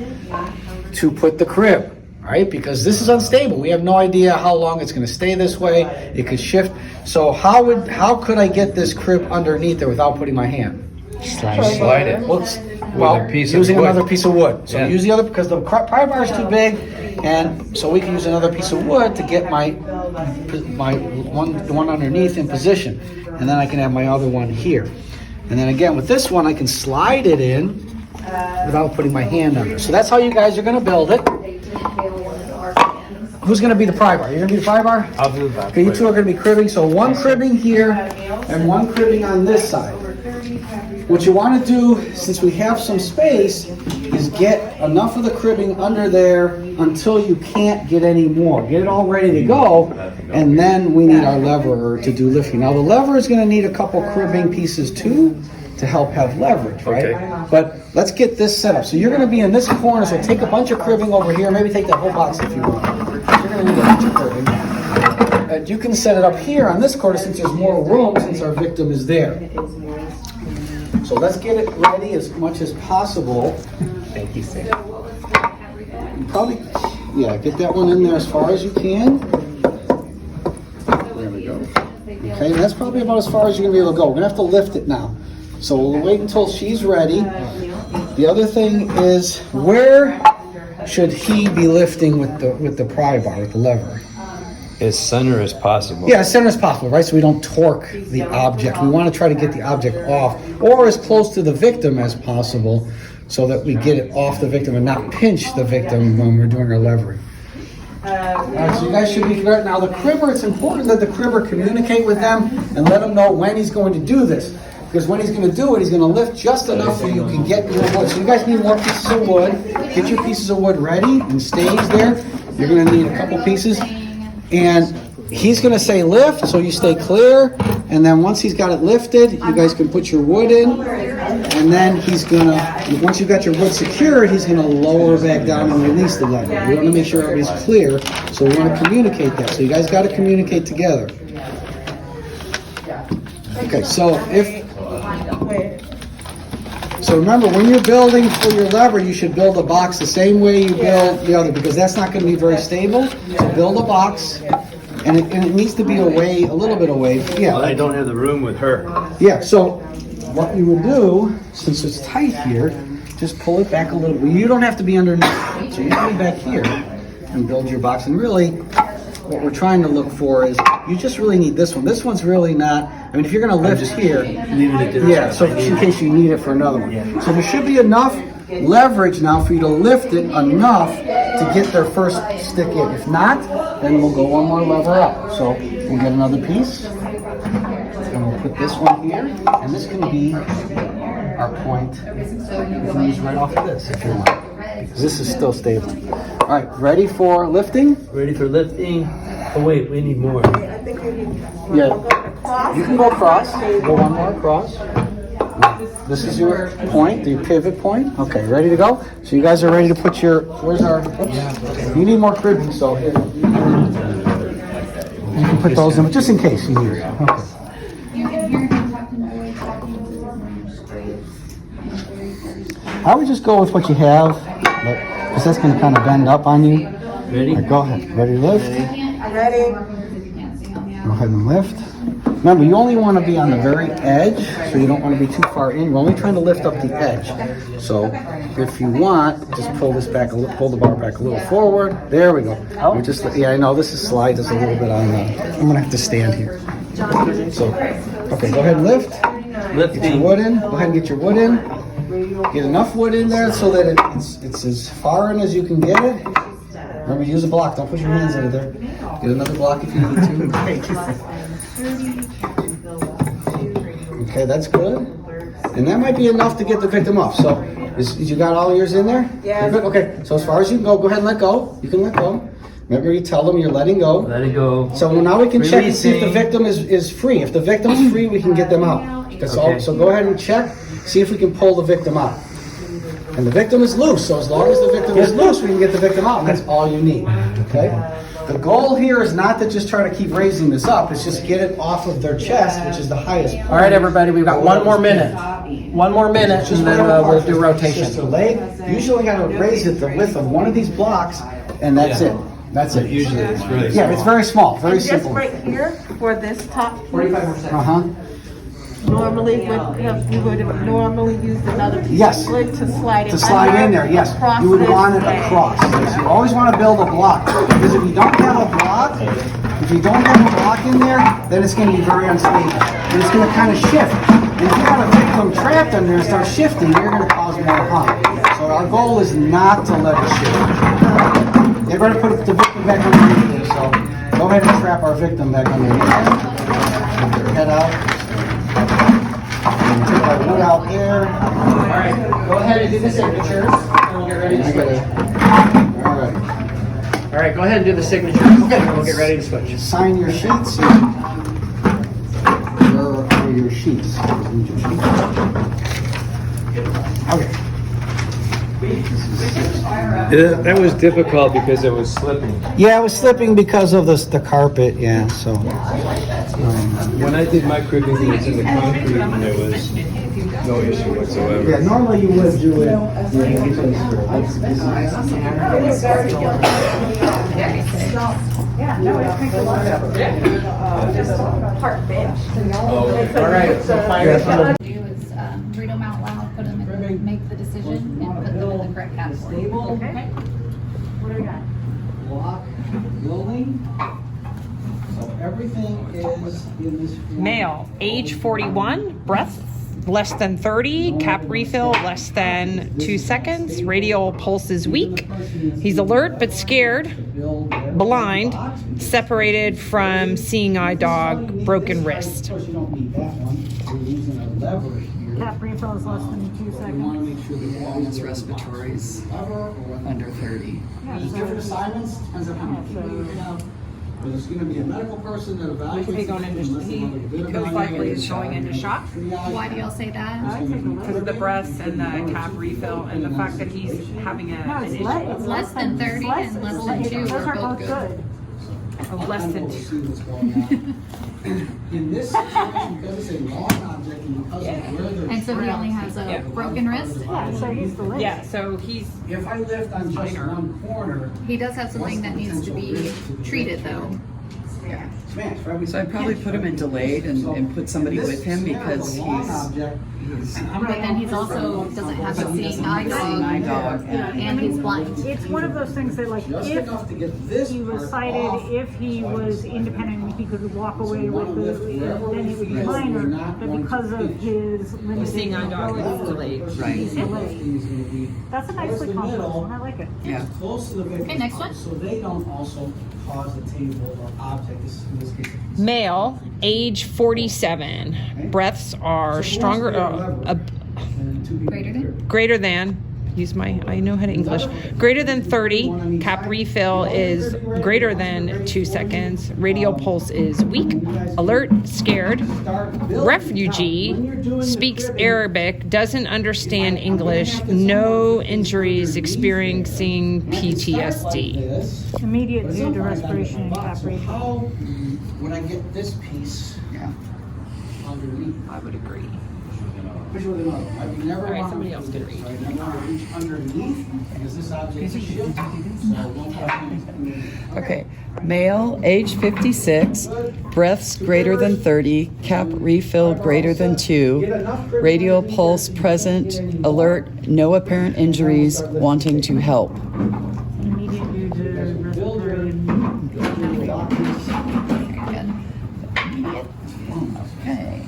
to put the crib. Right? Because this is unstable. We have no idea how long it's going to stay this way. It could shift. So how could I get this crib underneath there without putting my hand? Slide it. Well, using another piece of wood. So Yeah. use the other, because the pry bar is too big, and so we can use another piece of wood to get the one underneath in position, and then I can have my other one here. And then again with this one, I can slide it in without putting my hand under. So that's how you guys are going to build it. who's gonna be the pry bar? You're gonna be the pry bar? I'll do that. Okay, you two are gonna be cribbing, so one cribbing here and one cribbing on this side. What you wanna do, since we have some space, is get enough of the cribbing under there until you can't get any more. Get it all ready to go, and then we need our lever to do lifting. Now the lever is gonna need a couple cribbing pieces too, to help have leverage, right? Okay. But let's get this set up. So you're gonna be in this corner, so take a bunch of cribbing over here, maybe take that whole box if you want. You're gonna need a bunch of cribbing. And you can set it up here on this corner since there's more room, since our victim is there. So let's get it ready as much as possible. Thank you, sir. Probably, yeah, get that one in there as far as you can. There we go. Okay, that's probably about as far as you're gonna be able to go. We're gonna have to lift it now. So we'll wait until she's ready. The other thing is, where should he be lifting with the pry bar, with the lever? As center as possible. Yeah, as center as possible, right? So we don't torque the object. We want to try to get the object off, or as close to the victim as possible, so that we get it off the victim and not pinch the victim when we're doing our levering. All right, so you guys should be good. Now the cribber, it's important that the cribber communicate with them and let them know when he's going to do this. Because when he's going to do it, he's going to lift just enough so you can get your wood. So you guys need more pieces of wood. Get your pieces of wood ready and stays there. You're going to need a couple pieces. And he's going to say lift, so you stay clear. And then once he's got it lifted, you guys can put your wood in. And then he's going to, once you've got your wood secured, he's going to lower back down and release the lever. We want to make sure everybody's clear, so we want to communicate that. So you guys got to communicate together. Okay, so remember, when you're building for your lever, you should build a box the same way you build the other, because that's not going to be very stable. So build a box, and it needs to be away, a little bit away. Yeah. Well, I don't have the room with her. Yeah, so what you would do, since it's tight here, just pull it back a little bit. You don't have to be underneath. So you can be back here and build your box. And really, what we're trying to look for is, you just really need this one. This one's really not, I mean, if you're going to lift here, yeah, so in case you need it for another one. So there should be enough leverage now for you to lift it enough to get their first stick in. If not, then we'll go one more lever up. So we'll get another piece, and we'll put this one here, and this can be our point. You can use right off of this if you want, because this is still stable. All right, ready for lifting? Ready for lifting. Oh wait, we need more. Yeah, you can go across. Go one more across. This is your point, the pivot point. Okay, ready to go? So you guys are ready to put your, where's our, oops. You need more cribbing, so here. You can put those in, just in case you need it. Okay. I would just go with what you have, because that's going to kind of bend up on you. Ready? Right, go ahead. Ready to lift? Ready? Go ahead and lift. Remember, you only want to be on the very edge, so you don't want to be too far in. We're only trying to lift up the edge. So if you want, just pull this back, pull the bar back a little forward. There we go. We're just, yeah, I know this is slide just a little bit on the, I'm going to have to stand here. So, okay, go ahead and lift. Get your wood in. Go ahead and get your wood in. Get enough wood in there so that it's as far in as you can get it. Remember, use a block. Don't put your hands under there. Get another block if you need to. Okay, that's good. And that might be enough to get the victim off. So, you got all yours in there? Yeah. Good? Okay, so as far as you can go ahead and let go. You can let go. Remember, you tell them you're letting go. Let it go. So now we can check and see if the victim is free. If the victim's free, we can get them out. Okay. So go ahead and check. See if we can pull the victim out. And the victim is loose, so as long as the victim is loose, we can get the victim out, and that's all you need, okay? The goal here is not to just try to keep raising this up, it's just get it off of their chest, which is the highest point. All right, everybody, we've got one more minute. 1 more minute, and then we'll do rotation. Just a leg. Usually got to raise it the width of one of these blocks, and that's it. That's it. Usually it's really small. Yeah, it's very small, very Just simple. right here for this top. 45%. Uh-huh. Normally, you would normally use another piece Yes. of wood to slide it To slide under, in there, yes. across You would this want it way. across. So you always want to build a block. Because if you don't have a block, in there, then it's going to be very unstable. And it's going to kind of shift. And if you have a victim trapped in there and start shifting, you're going to cause more harm. So our goal is not to let it shift. They've already put the victim back underneath there, so go ahead and strap our victim back underneath there. Get their head out. And take our wood out there. All right, go ahead and do the signatures, and we'll get ready to switch. All right. All right, go ahead and do the signatures, and we'll get ready to switch. Sign your sheets. Where are your sheets? Okay. That was difficult because it was slipping. Yeah, I was slipping because of the carpet, yeah, so. When I did my cribbing, it was in the concrete and there was no issue whatsoever. Yeah, normally you would do it. Yeah, no, it makes a lot of park bench. All right, so fire. Do is read them out loud, put them in, make the decision, and put them in the correct category. Okay. What do we got? Block, building. So everything is in this. Male, age 41, breath less than 30, cap refill less than 2 seconds, radial pulse is weak. He's alert but scared, blind, separated from seeing eye dog, broken wrist. Of course, you don't need that one. We're using a lever here. Cap refill is less than 2 We want to seconds. make sure that Longest respiratory is under 30. There's different assignments, depends on how many people you have. But it's going to be a medical person that evaluates. He most likely is going into shock. Why do y'all say that? Because of the breaths and the cap refill and the fact that he's having an issue. It's less than 30 and less than 2 Those are are both both good. good. Oh, less than 2. In this situation, because it's a long object and because of where the. And so he only has a broken wrist? Yeah, so he's the list. Yeah, so he's. If I lift on just one corner. He does have something that needs to be treated though. Yeah. Smash, right? So I'd probably put him in delayed and put somebody with him because he's. But then he's also doesn't have a seeing eye dog, and he's blind. It's one of those things that, like, Just if enough to get this he was part off. cited, if he was independent, and he could walk away with the, then it would be minor. But because of his limited Seeing eye dog is ability, delayed. Right. he's delayed. That's a nicely complex one. I like it. Yeah. Close to the victim. Okay, next one. So they don't also cause the table or object, this in this case. Male, age 47. Breaths are stronger, greater than, use my, I know how to English, greater than 30. Cap refill is greater than 2 seconds. Radial pulse is weak, alert, scared. Refugee, speaks Arabic, doesn't understand English, no injuries, experiencing PTSD. Immediate due to respiration and cap refill. How would I get this piece underneath? I would agree. Which one do I never All right, want somebody to else can read. I never want to reach underneath because this object is shifting. So don't touch me. Okay. Male, age 56, breaths greater than 30, cap refill greater than 2, radial pulse present, alert, no apparent injuries, wanting to help. Immediate due to respiratory. Okay.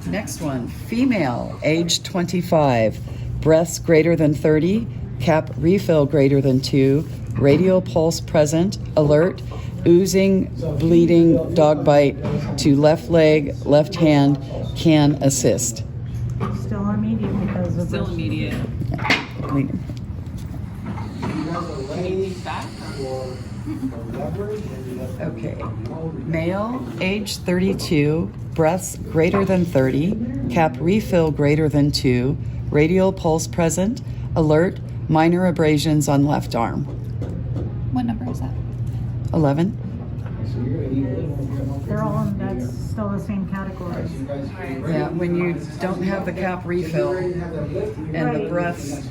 Next one, female, age 25, breaths greater than 30, cap refill greater than 2, radial pulse present, alert, oozing, bleeding, dog bite to left leg, left hand, can assist. Still immediate because of Still this. immediate. Okay. Male, age 32, breaths greater than 30, cap refill greater than 2, radial pulse present, alert, minor abrasions on left arm. What number is that? 11. They're all in, that's still the same category. Yeah, when you don't have the cap refill and the breaths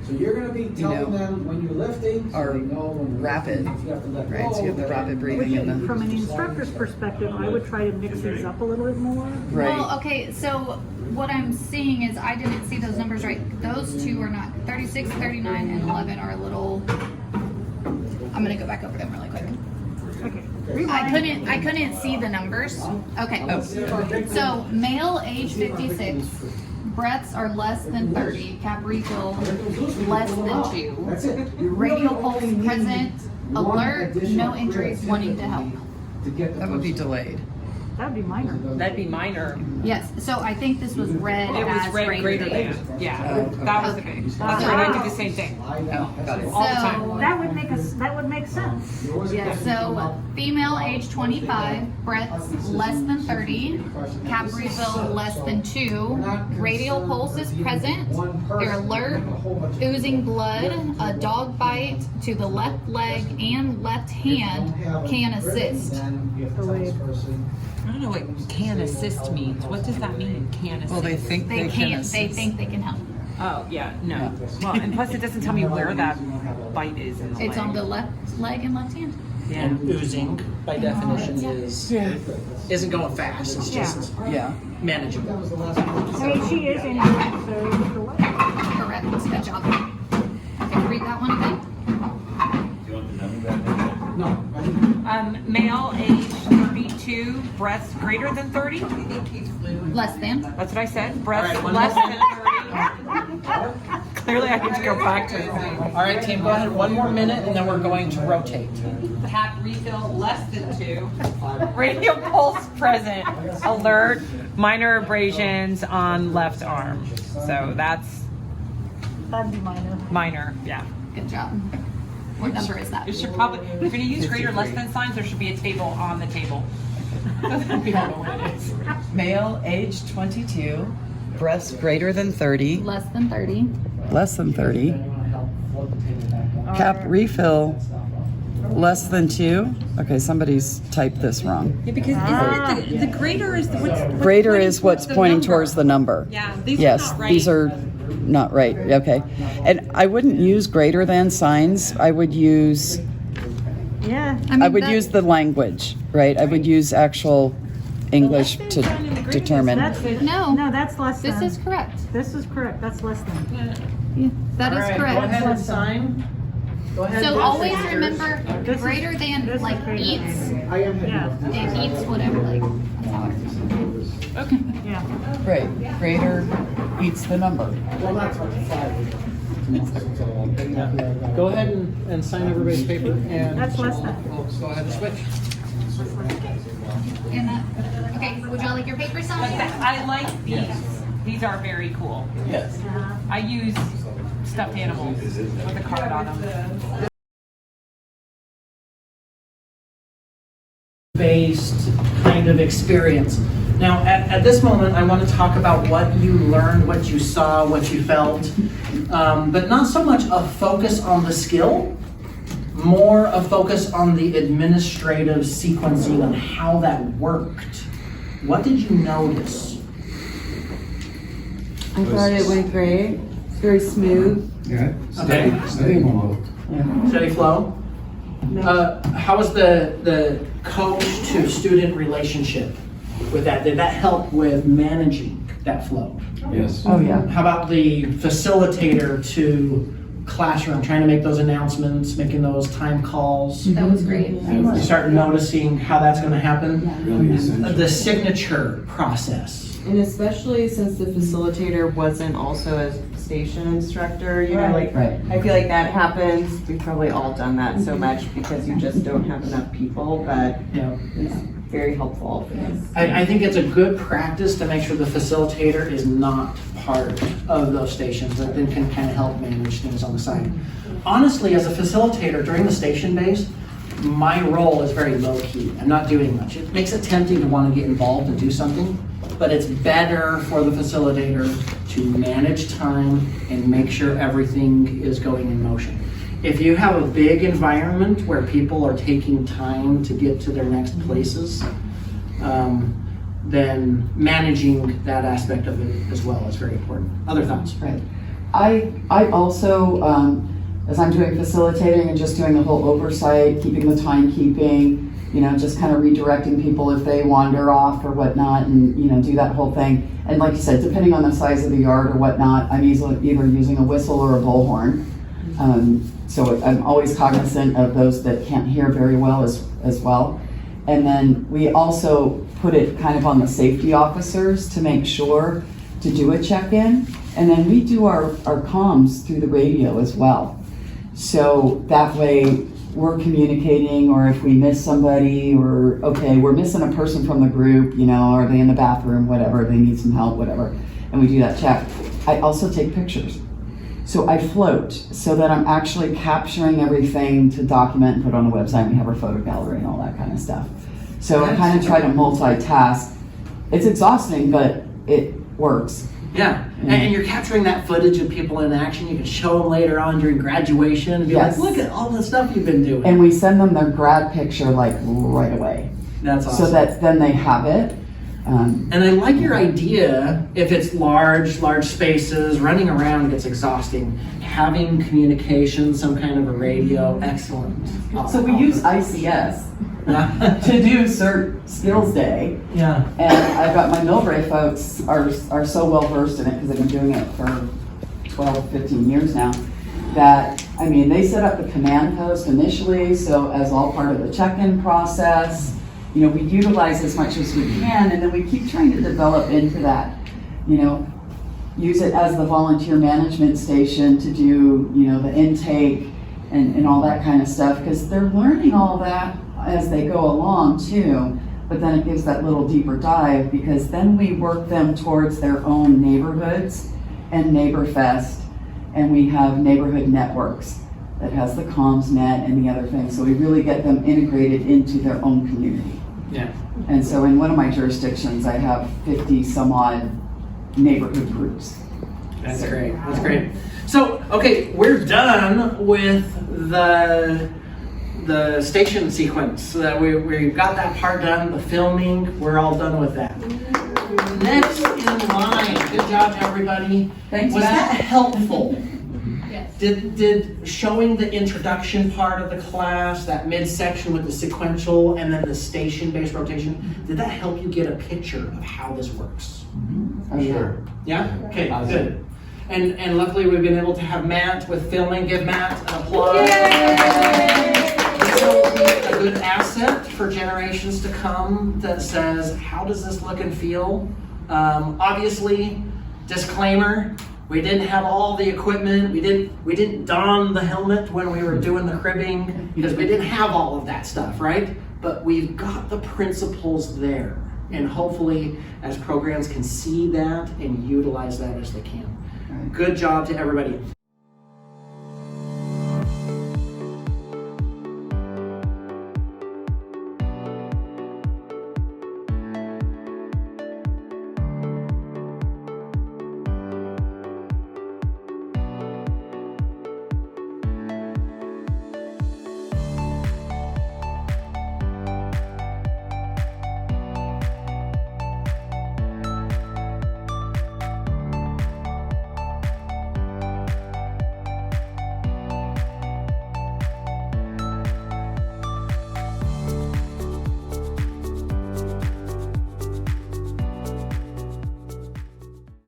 So you're going to be telling them when you're lifting are rapid, right? So you have the rapid breathing in them. From an instructor's perspective, I would try to mix these up a little bit more. Right. Well, okay, so what I'm seeing is I didn't see those numbers right. Those two are not, 36, 39, and 11 are a little, I'm gonna go back over them really quick. Okay. I couldn't see the numbers. Okay. So male age 56, breaths are less than 30, cap refill less than 2, radial pulse present, alert, no injuries, wanting to help. That would be delayed. That would be minor. That'd be minor. Yes, so I think this was read It was as read greater than. Yeah, that was Okay. that's right. I do the same thing all the time. That would make us. That would make sense. Yeah, so female age 25, breaths less than 30, cap refill less than 2, radial pulse is present, they're alert, oozing blood, a dog bite to the left leg and left hand can assist. I don't know what can assist means. What does that mean? Can assist? Well, they think They they can can't, they assist. think they can help. Oh yeah, no. Well, and plus it doesn't tell me where that bite is in the It's leg. on the left leg and left hand. Yeah. And oozing, by definition, isn't going fast. It's just manageable. I mean, she is injured, so it's the way. Correct, good job. Okay, read that one again. Male age 32, breaths greater than 30. Less than. That's what I said. Breaths less than 30. Clearly, I need to go back to it. All right, team, go ahead. One more minute, and then we're going to rotate. Cap refill less than 2. Radial pulse present. Alert. Minor abrasions on left arm. So that's That'd be minor. minor. Yeah. Good job. What number is that? It should probably, if you're going to use greater less than signs, there should be a table on the table. People know what it is. Male, age 22, breaths greater than 30, Less than 30. less than 30. Cap refill, less than 2. Okay, somebody's typed this wrong. Yeah, because isn't it the greater is what's Greater pointing is what's towards the pointing number. towards the number. Yeah, these Yes, are not right. these are not right. Okay. And I wouldn't use greater than signs. I would use Yeah. I would use the language, right? I would use actual English to determine. That's No. No, that's less than. This is correct. This is correct. That's less than. Yeah, that All is right, correct. Go ahead and sign. Go ahead. So and always sign. remember This is- greater than this is like greater eats. Yeah. It eats whatever like. That's how it is. Okay. Yeah. Right. Greater eats the number. Go ahead and sign everybody's paper, and That's less than. we'll go ahead and switch. And okay, would you all like your paper signed? I like these. These are very cool. Yes. I use stuffed animals with a card on them. Based kind of experience. Now, at this moment, I want to talk about what you learned, what you saw, what you felt, but not so much a focus on the skill, more a focus on the administrative sequencing and how that worked. What did you notice? I thought it went great. It's very smooth. Yeah. Okay. Steady flow. Steady flow. How was the coach to student relationship with that? Did that help with managing that flow? Yes. Oh, yeah. How about the facilitator to classroom, trying to make those announcements, making those time calls? That was great. You start noticing how that's going to happen. Really essential. The signature process. And especially since the facilitator wasn't also a station instructor, you know, like, Right. I feel like that happens. We've probably all done that so much because you just don't have enough people, but Yeah. it's very helpful. I think it's a good practice to make sure the facilitator is not part of those stations, that then can kind of help manage things on the side. Honestly, as a facilitator during the station days, my role is very low key. I'm not doing much. It makes it tempting to want to get involved and do something, but it's better for the facilitator to manage time and make sure everything is going in motion. If you have a big environment where people are taking time to get to their next places, then managing that aspect of it as well is very important. Other thoughts? Right. I also, as I'm doing facilitating and just doing the whole oversight, keeping the timekeeping, you know, just kind of redirecting people if they wander off or whatnot, and, you know, do that whole thing. And like you said, depending on the size of the yard or whatnot, I'm either using a whistle or a bullhorn. So I'm always cognizant of those that can't hear very well as well. And then we also put it kind of on the safety officers to make sure to do a check-in. And then we do our comms through the radio as well. So that way we're communicating, or if we miss somebody, or okay, we're missing a person from the group, you know, are they in the bathroom, whatever, they need some help, whatever. And we do that check. I also take pictures. So I float so that I'm actually capturing everything to document and put on the website. We have our photo gallery and all that kind of stuff. So I kind of try to multitask. It's exhausting, but it works. Yeah, and you're capturing that footage of people in action. You can show them later on during graduation and be like, look at all the stuff you've been doing. And we send them their grad picture like right away. That's awesome. So that then they have it. And I like your idea, if it's large spaces, running around gets exhausting. Having communication, some kind of a radio, excellent. So we use ICS to do CERT Skills Day. Yeah. And I've got my Millbrae folks are so well versed in it because they've been doing it for 12, 15 years now, that, I mean, they set up the command post initially, so as all part of the check-in process. You know, we utilize as much as we can, and then we keep trying to develop into that, you know, use it as the volunteer management station to do, you know, the intake and all that kind of stuff, because they're learning all that as they go along too, but then it gives that little deeper dive, because then we work them towards their own neighborhoods and NeighborFest, and we have neighborhood networks that has the comms net and the other things, so we really get them integrated into their own community. Yeah. And so in one of my jurisdictions, I have 50 some odd neighborhood groups. That's great. That's great. So, okay, we're done with the station sequence. So that we've got that part done, the filming, we're all done with that. Next in line, good job everybody. Thanks, Was Matt. that helpful? Yes. Did showing the introduction part of the class, that midsection with the sequential and then the station-based rotation, did that help you get a picture of how this works? Oh, Sure. Yeah? Okay, good. And luckily we've been able to have Matt with filming. Give Matt an applause. This will be a good asset for generations to come that says, how does this look and feel? Obviously, disclaimer, we didn't have all the equipment. We didn't don the helmet when we were doing the cribbing because we didn't have all of that stuff, right? But we've got the principles there. And hopefully, as programs can see that and utilize that as they can. Good job to everybody.